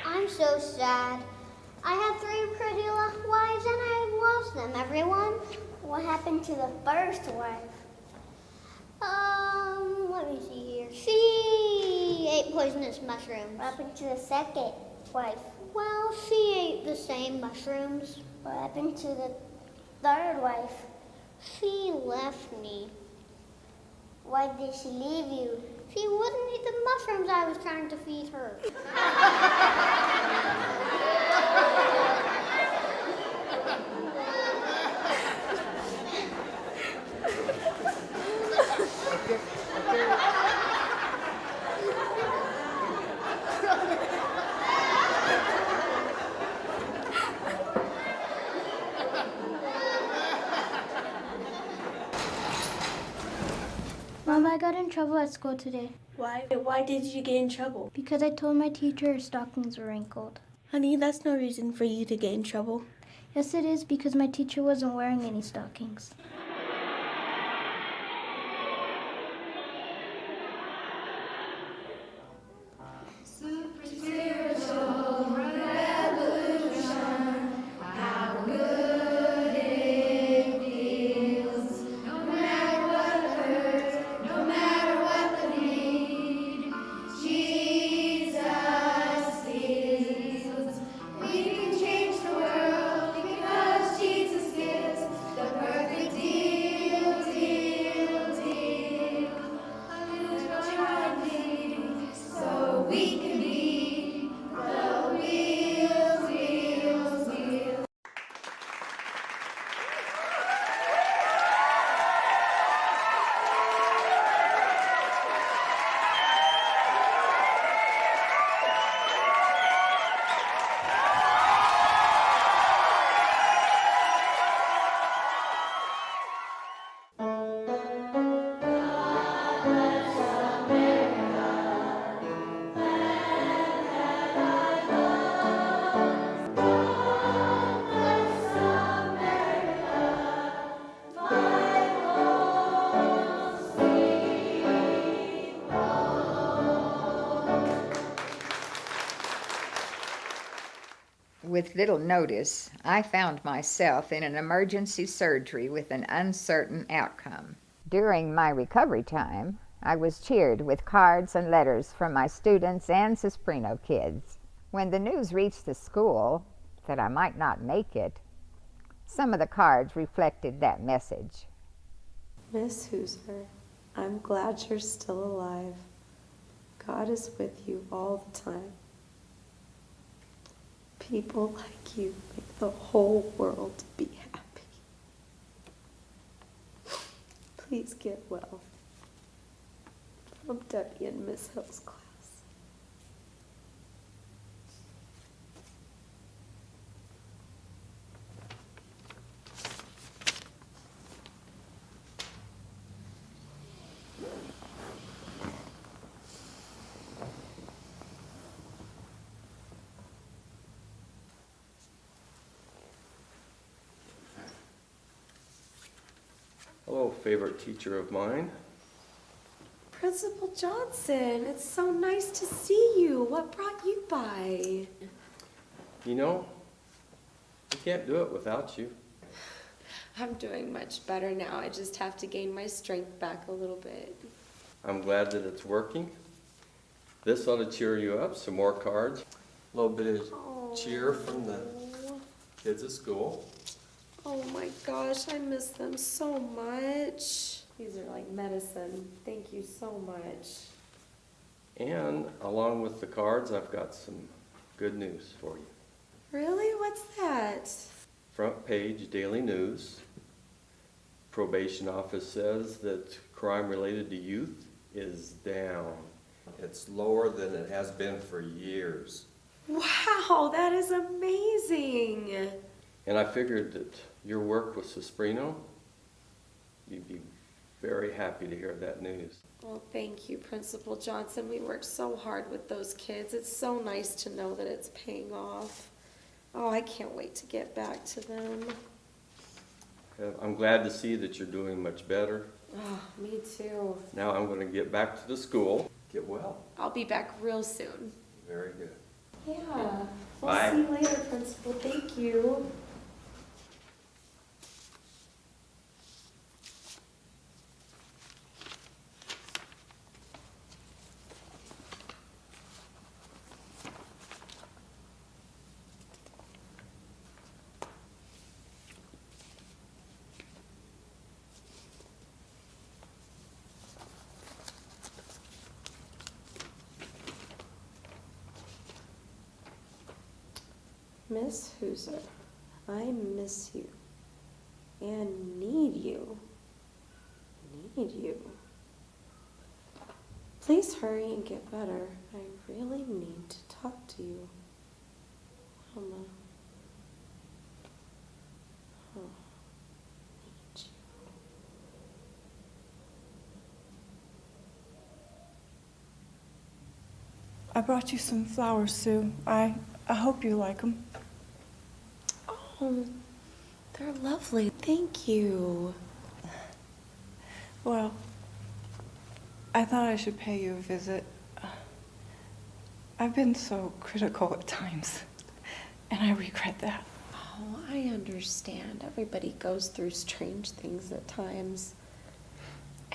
I'm so sad. I had 3 pretty wives and I lost them, everyone. What happened to the first wife? Let me see here. She ate poisonous mushrooms. What happened to the second wife? Well, she ate the same mushrooms. What happened to the third wife? She left me. Why did she leave you? She wouldn't eat the mushrooms I was trying to feed her. Mom, I got in trouble at school today. Why? Why did you get in trouble? Because I told my teacher her stockings were wrinkled. Honey, that's no reason for you to get in trouble. Yes, it is, because my teacher wasn't wearing any stockings. With little notice, I found myself in an emergency surgery with an uncertain outcome. During my recovery time, I was cheered with cards and letters from my students and Sesprino kids. When the news reached the school that I might not make it, some of the cards reflected that message. Miss Hooser, I'm glad you're still alive. God is with you all the time. People like you make the whole world be happy. Please get well. From Debbie and Miss Hill's class. Hello, favorite teacher of mine. Principal Johnson, it's so nice to see you. What brought you by? You know, I can't do it without you. I'm doing much better now. I just have to gain my strength back a little bit. I'm glad that it's working. This ought to cheer you up. Some more cards. A little bit of cheer from the kids at school. Oh my gosh, I miss them so much. These are like medicine. Thank you so much. And along with the cards, I've got some good news for you. Really? What's that? Front page daily news. Probation office says that crime related to youth is down. It's lower than it has been for years. Wow, that is amazing. And I figured that your work with Sesprino, you'd be very happy to hear that news. Well, thank you, Principal Johnson. We worked so hard with those kids. It's so nice to know that it's paying off. Oh, I can't wait to get back to them. I'm glad to see that you're doing much better. Oh, me too. Now I'm going to get back to the school. Get well. I'll be back real soon. Very good. Yeah. We'll Bye. see you later, Principal. Thank you. Miss Hooser, I miss you and need you. Need you. Please hurry and get better. I really need to talk to you. Mama. Oh, need you. I brought you some flowers, Sue. I hope you like them. Oh, they're lovely. Thank you. Well, I thought I should pay you a visit. I've been so critical at times, and I regret that. Oh, I understand. Everybody goes through strange things at times.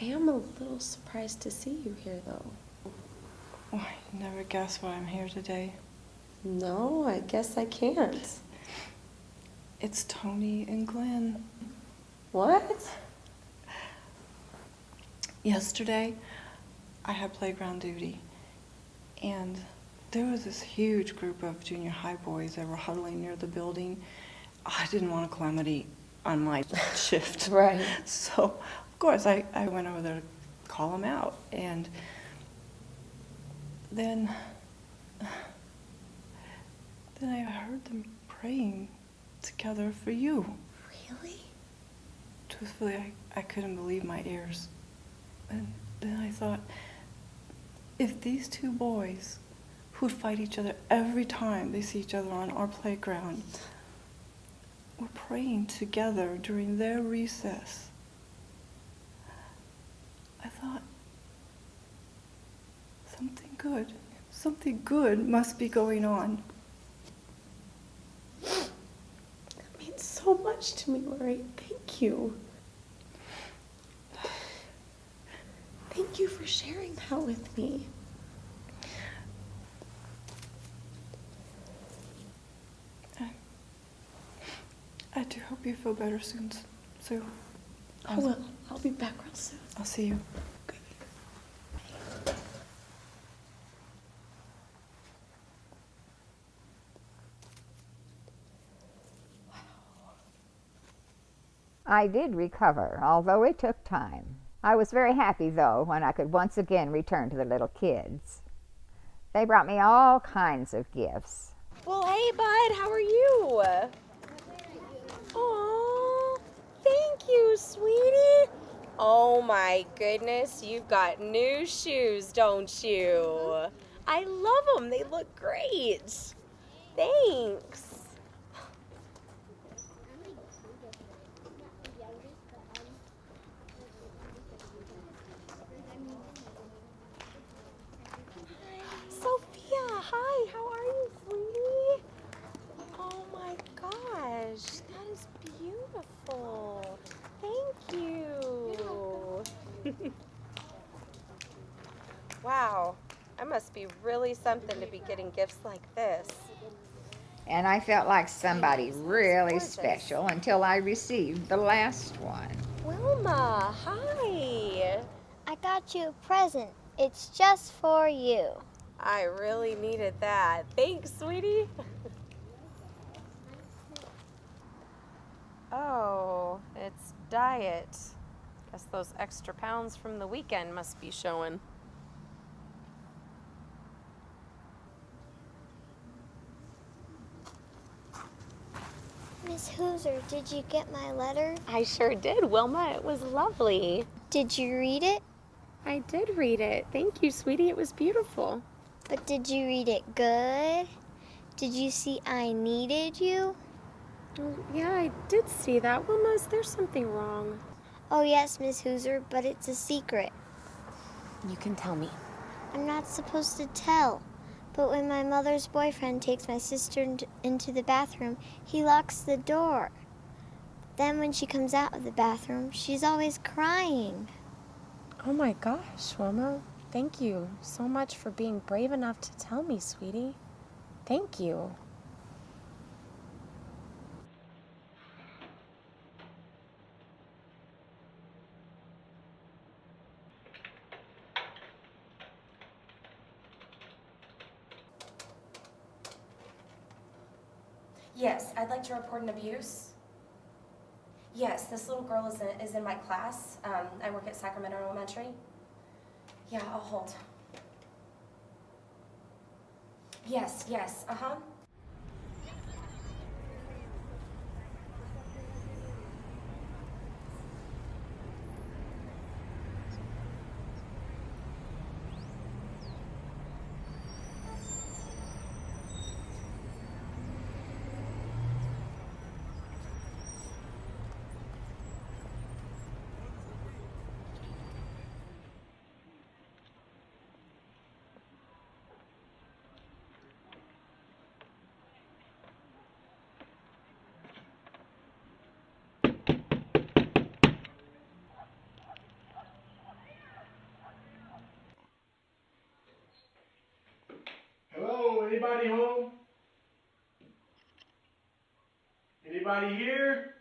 I am a little surprised to see you here, though. Oh, I never guessed why I'm here today. No, I guess I can't. It's Tony and Glenn. What? Yesterday, I had playground duty, and there was this huge group of junior high boys that were huddling near the building. I didn't want a calamity on my shift. Right. So, of course, I went over there to call them out, and then I heard them praying together for you. Really? Truthfully, I couldn't believe my ears. And then I thought, if these two boys who'd fight each other every time they see each other on our playground were praying together during their recess, I thought, something good must be going on. That means so much to me, Lori. Thank you. Thank you for sharing that with me. I do hope you feel better soon, Sue. I will. I'll be back real soon. I'll see you. I did recover, although it took time. I was very happy, though, when I could once again return to the little kids. They brought me all kinds of gifts. Well, hey, bud, how are you? Aw, thank you, sweetie. Oh my goodness, you've got new shoes, don't you? I love them. They look great. Thanks. Sophia, hi, how are you, sweetie? Oh my gosh, that is beautiful. Thank you. Wow, I must be really something to be getting gifts like this. And I felt like somebody really special until I received the last one. Wilma, hi. I got you a present. It's just for you. I really needed that. Thanks, sweetie. Oh, it's diet. Guess those extra pounds from the weekend must be showing. Miss Hooser, did you get my letter? I sure did, Wilma. It was lovely. Did you read it? I did read it. Thank you, sweetie. It was beautiful. But did you read it good? Did you see I needed you? Oh, yeah, I did see that. Wilma, is there something wrong? Oh, yes, Miss Hooser, but it's a secret. You can tell me. I'm not supposed to tell. But when my mother's boyfriend takes my sister into the bathroom, he locks the door. Then when she comes out of the bathroom, she's always crying. Oh my gosh, Wilma. Thank you so much for being brave enough to tell me, sweetie. Thank you. Yes, I'd like to report an abuse. Yes, this little girl is in my class. I work at Sacramento Elementary. Yeah, I'll hold. Yes, uh-huh. Hello, anybody home? Anybody here?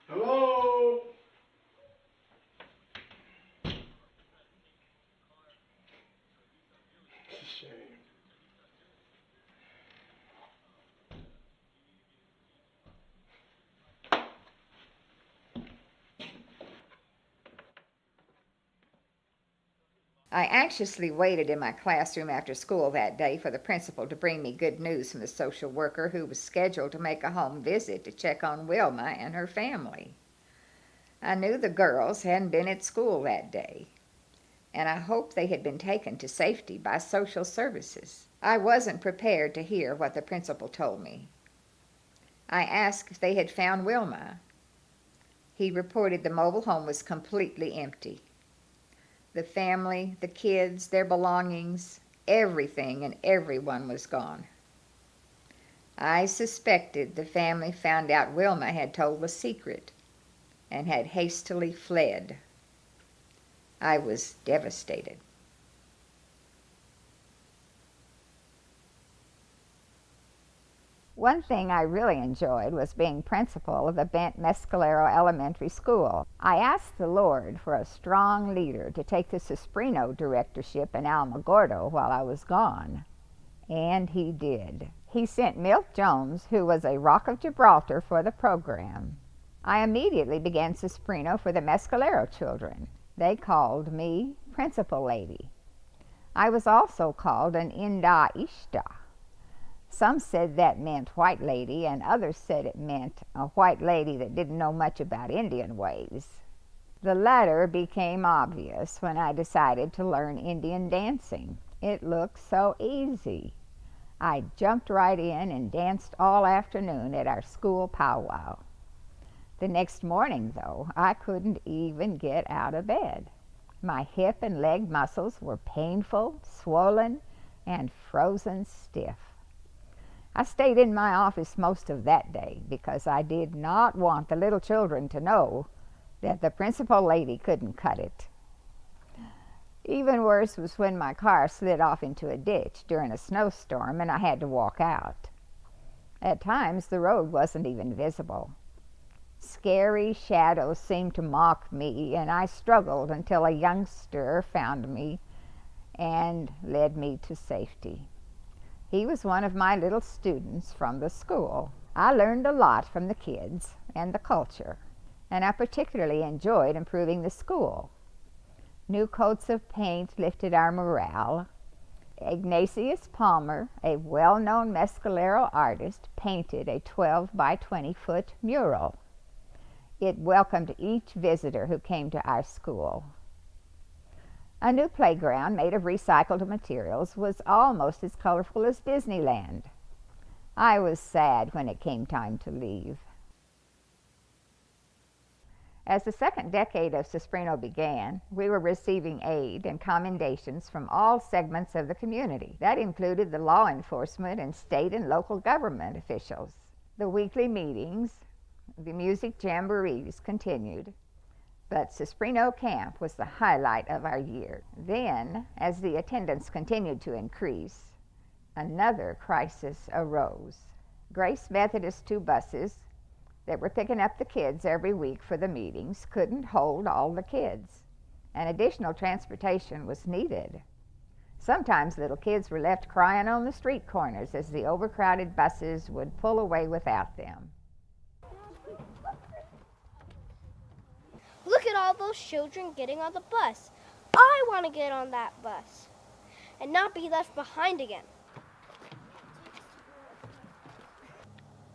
Hello? It's a shame. I anxiously waited in my classroom after school that day for the principal to bring me good news from the social worker who was scheduled to make a home visit to check on Wilma and her family. I knew the girls hadn't been at school that day, and I hoped they had been taken to safety by social services. I wasn't prepared to hear what the principal told me. I asked if they had found Wilma. He reported the mobile home was completely empty. The family, the kids, their belongings, everything and everyone was gone. I suspected the family found out Wilma had told the secret and had hastily fled. I was devastated. One thing I really enjoyed was being principal of the Bent Mescalero Elementary School. I asked the Lord for a strong leader to take the Sesprino directorship in Alamogordo while I was gone, and he did. He sent Milt Jones, who was a Rock of Gibraltar, for the program. I immediately began Sesprino for the Mescalero children. They called me Principal Lady. I was also called an Inda Ishta. Some said that meant white lady, and others said it meant a white lady that didn't know much about Indian ways. The latter became obvious when I decided to learn Indian dancing. It looked so easy. I jumped right in and danced all afternoon at our school powwow. The next morning, though, I couldn't even get out of bed. My hip and leg muscles were painful, swollen, and frozen stiff. I stayed in my office most of that day because I did not want the little children to know that the principal lady couldn't cut it. Even worse was when my car slid off into a ditch during a snowstorm and I had to walk out. At times, the road wasn't even visible. Scary shadows seemed to mock me, and I struggled until a youngster found me and led me to safety. He was one of my little students from the school. I learned a lot from the kids and the culture, and I particularly enjoyed improving the school. New coats of paint lifted our morale. Ignatius Palmer, a well-known Mescalero artist, painted a 12 by 20-foot mural. It welcomed each visitor who came to our school. A new playground made of recycled materials was almost as colorful as Disneyland. I was sad when it came time to leave. As the second decade of Sesprino began, we were receiving aid and commendations from all segments of the community. That included the law enforcement and state and local government officials. The weekly meetings, the music jamborees continued, but Sesprino Camp was the highlight of our year. Then, as the attendance continued to increase, another crisis arose. Grace Methodist 2 buses that were picking up the kids every week for the meetings couldn't hold all the kids, and additional transportation was needed. Sometimes little kids were left crying on the street corners as the overcrowded buses would pull away without them. Look at all those children getting on the bus. I want to get on that bus and not be left behind again.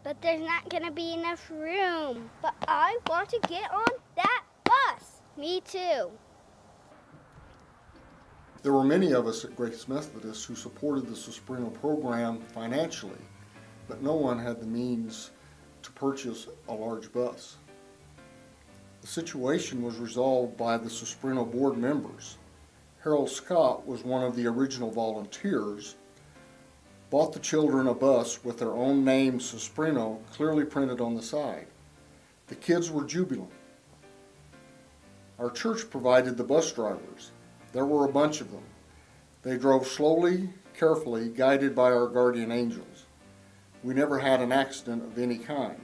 But there's not going to be enough room. But I want to get on that bus. Me too. There were many of us at Grace Methodist who supported the Sesprino program financially, but no one had the means to purchase a large bus. The situation was resolved by the Sesprino board members. Harold Scott was one of the original volunteers, bought the children a bus with their own name, Sesprino, clearly printed on the side. The kids were jubilant. Our church provided the bus drivers. There were a bunch of them. They drove slowly, carefully, guided by our guardian angels. We never had an accident of any kind.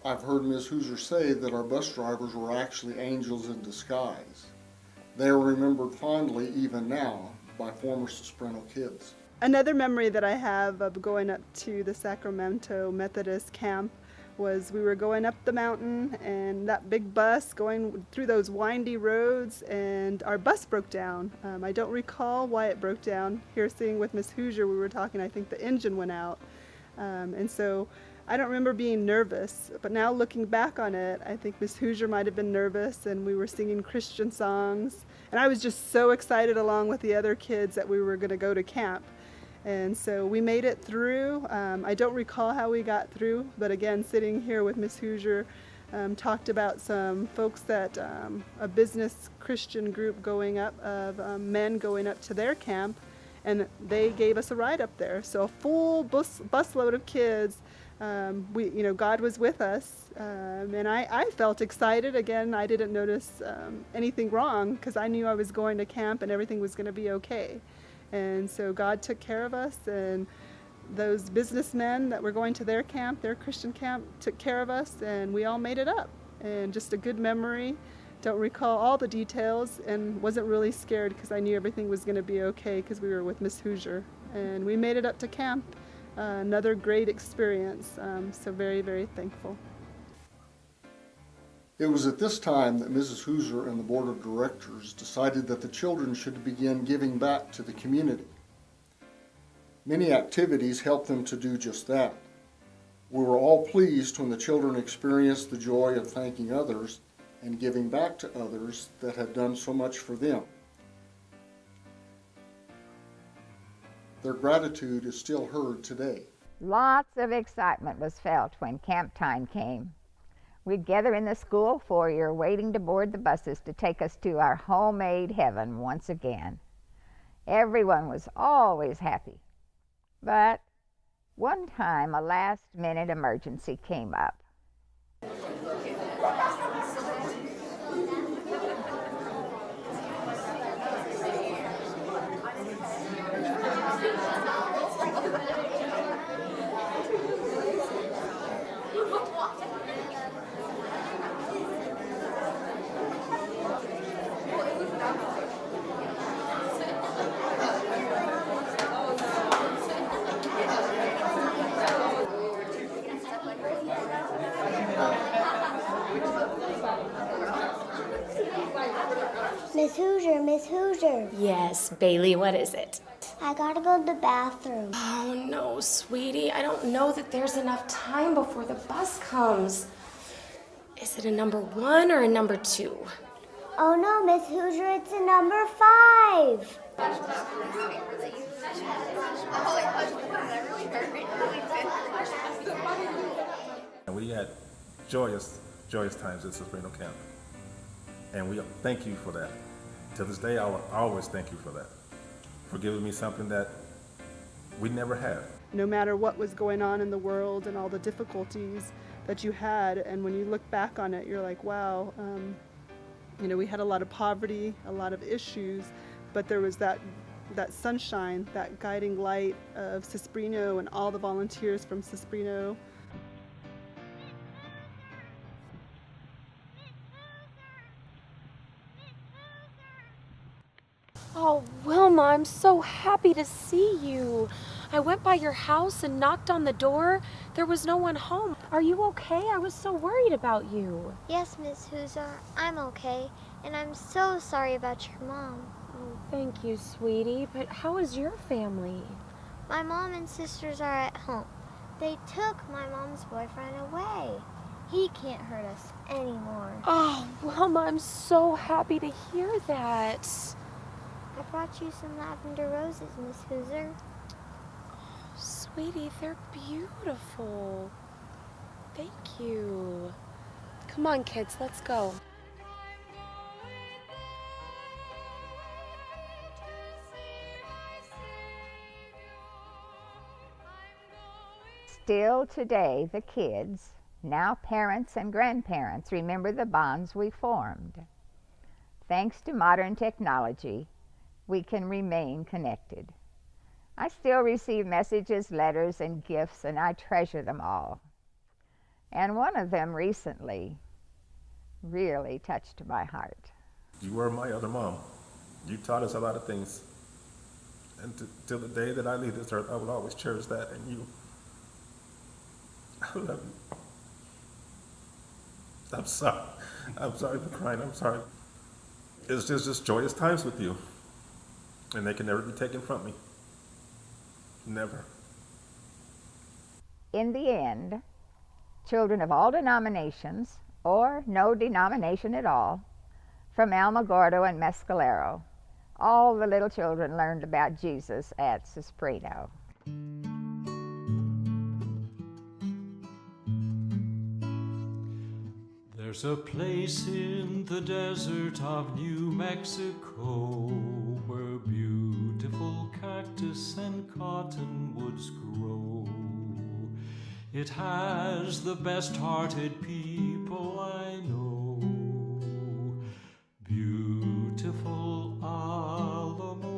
I've heard Ms. Hooser say that our bus drivers were actually angels in disguise. They are remembered fondly even now by former Sesprino kids. Another memory that I have of going up to the Sacramento Methodist camp was we were going up the mountain and that big bus going through those windy roads, and our bus broke down. I don't recall why it broke down. Here seeing with Miss Hoosier, we were talking, I think the engine went out. And so I don't remember being nervous, but now looking back on it, I think Miss Hoosier might have been nervous, and we were singing Christian songs. And I was just so excited along with the other kids that we were going to go to camp. And so we made it through. I don't recall how we got through, but again, sitting here with Miss Hoosier, talked about some folks that, a business Christian group going up, of men going up to their camp, and they gave us a ride up there. So a full busload of kids. God was with us, and I felt excited. Again, I didn't notice anything wrong because I knew I was going to camp and everything was going to be okay. And so God took care of us, and those businessmen that were going to their camp, their Christian camp, took care of us, and we all made it up. And just a good memory. Don't recall all the details, and wasn't really scared because I knew everything was going to be okay because we were with Miss Hoosier. And we made it up to camp. Another great experience, so very, very thankful. It was at this time that Mrs. Hooser and the board of directors decided that the children should begin giving back to the community. Many activities helped them to do just that. We were all pleased when the children experienced the joy of thanking others and giving back to others that had done so much for them. Their gratitude is still heard today. Lots of excitement was felt when camp time came. We'd gather in the school foyer waiting to board the buses to take us to our homemade heaven once again. Everyone was always happy. But one time a last-minute emergency came up. Miss Hoosier, Miss Hoosier. Yes, Bailey, what is it? I gotta go to the bathroom. Oh no, sweetie, I don't know that there's enough time before the bus comes. Is it a number 1 or a number 2? Oh no, Miss Hoosier, it's a number 5. And we had joyous times at Soprano Camp. And we thank you for that. To this day, I will always thank you for that. For giving me something that we never had. No matter what was going on in the world and all the difficulties that you had, and when you look back on it, you're like, wow, we had a lot of poverty, a lot of issues, but there was that sunshine, that guiding light of Sesprino and all the volunteers from Sesprino. Oh, Wilma, I'm so happy to see you. I went by your house and knocked on the door. There was no one home. Are you okay? I was so worried about you. Yes, Miss Hoosier, I'm okay, and I'm so sorry about your mom. Oh, thank you, sweetie. But how is your family? My mom and sisters are at home. They took my mom's boyfriend away. He can't hurt us anymore. Oh, Wilma, I'm so happy to hear that. I brought you some lavender roses, Miss Hoosier. Oh, sweetie, they're beautiful. Thank you. Come on, kids, let's go. Still today, the kids, now parents and grandparents, remember the bonds we formed. Thanks to modern technology, we can remain connected. I still receive messages, letters, and gifts, and I treasure them all. And one of them recently really touched my heart. You were my other mom. You taught us a lot of things. And till the day that I leave this earth, I will always cherish that and you. I love you. I'm sorry. I'm sorry for crying. I'm sorry. It's just joyous times with you. And they can never be taken from me. Never. In the end, children of all denominations, or no denomination at all, from Alamogordo and Mescalero, all the little children learned about Jesus at Sesprino. There's a place in the desert of New Mexico where beautiful cactus and cottonwoods grow. It has the best-hearted people I know. Beautiful Alamogordo.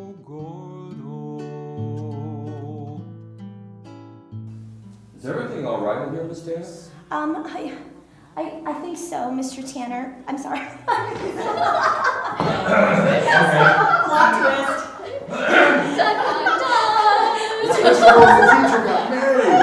Is everything all right in here, Miss Tanner? I think so, Mr. Tanner. I'm sorry. Plot twist. It's because the teacher got married.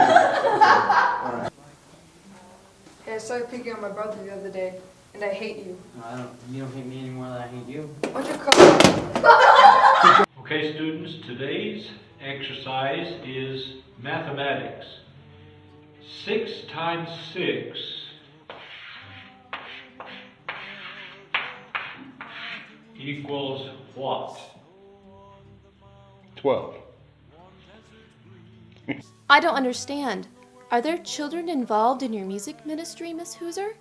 Hey, I saw you picking on my brother the other day, and I hate you. No, you don't hate me any more than I hate you. Why'd you come? Okay, students, today's exercise is mathematics. 6 times 6 equals what? 12. I don't understand. Are there children involved in your music ministry, Miss Hooser?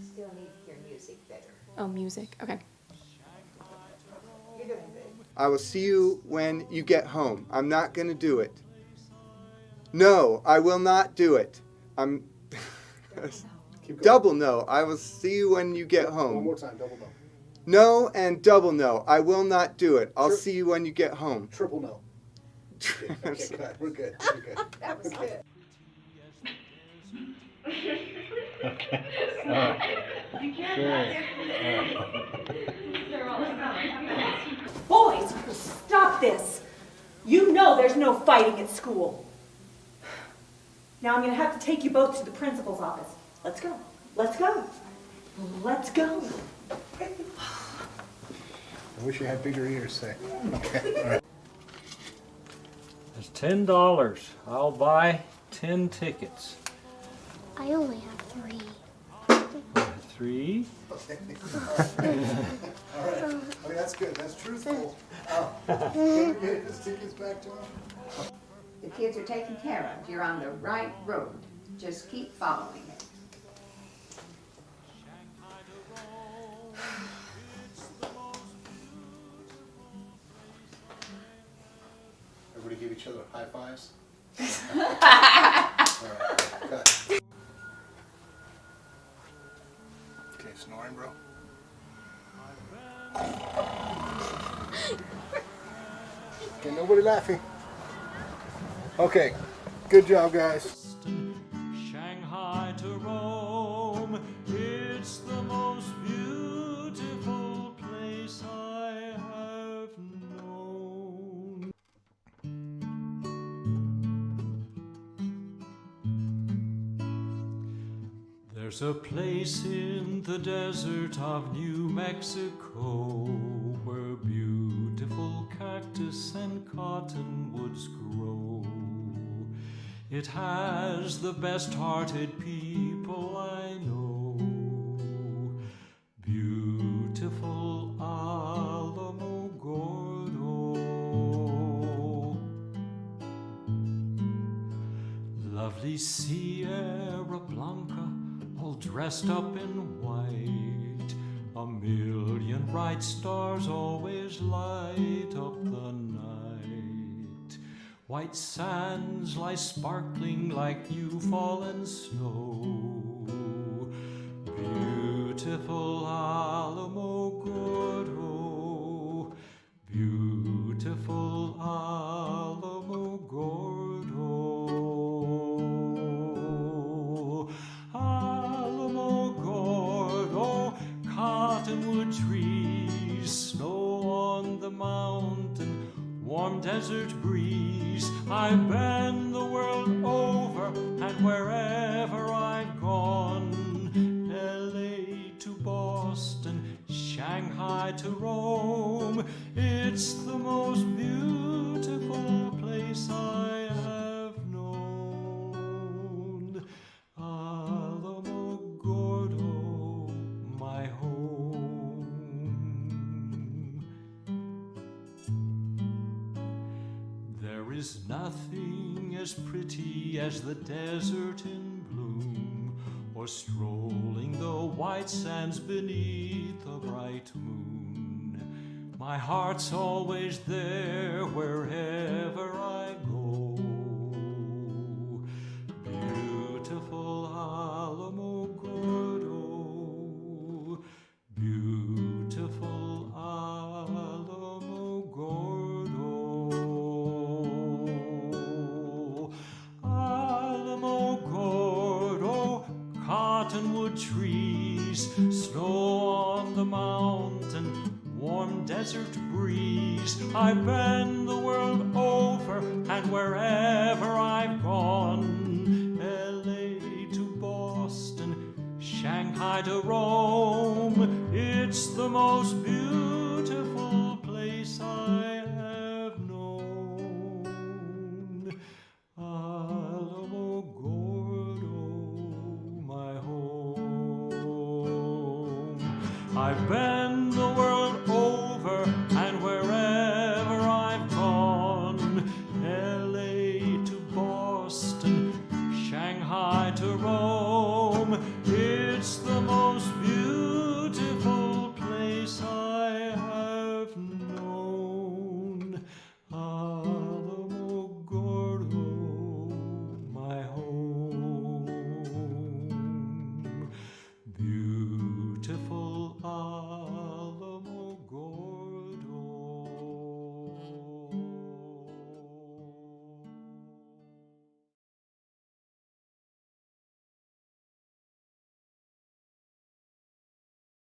Still need to hear music better. Oh, music. Okay. You're doing good. I will see you when you get home. I'm not going to do it. No, I will not do it. I'm... Double no. I will see you when you get home. One more time, double no. No and double no. I will not do it. I'll see you when you get home. Triple no. Okay, good. We're good. We're good. That was good. Okay. All right. Boys, stop this. You know there's no fighting at school. Now I'm going to have to take you both to the principal's office. Let's go. Let's go. Let's go. I wish you had bigger ears, say. Okay, all right. It's $10. I'll buy 10 tickets. I only have 3. 3. All right. I mean, that's good. That's truthful. Can we get his tickets back to him? The kids are taken care of. You're on the right road. Just keep following it. Everybody give each other high fives. All right, cut. Okay, snoring, bro. Okay, nobody laughing. Okay, good job, guys. Shanghai to Rome, it's the most beautiful place I have known. There's a place in the desert of New Mexico where beautiful cactus and cottonwoods grow. It has the best-hearted people I know. Beautiful Alamo Gordo. Lovely Sierra Blanca, all dressed up in white. A million bright stars always light up the night. White sands lie sparkling like new fallen snow. Beautiful Alamo Gordo. Beautiful Alamo Gordo. Alamo Gordo, cottonwood trees, snow on the mountain, warm desert breeze. I've been the world over and wherever I've gone. LA to Boston, Shanghai to Rome. It's the most beautiful place I have known. Alamo Gordo, my home. There is nothing as pretty as the desert in bloom, or strolling the white sands beneath a bright moon. My heart's always there wherever I go. Beautiful Alamo Gordo. Beautiful Alamo Gordo. Alamo Gordo, cottonwood trees, snow on the mountain, warm desert breeze. I've been the world over and wherever I've gone. LA to Boston, Shanghai to Rome. It's the most beautiful place I have known. Alamo Gordo, my home. I've been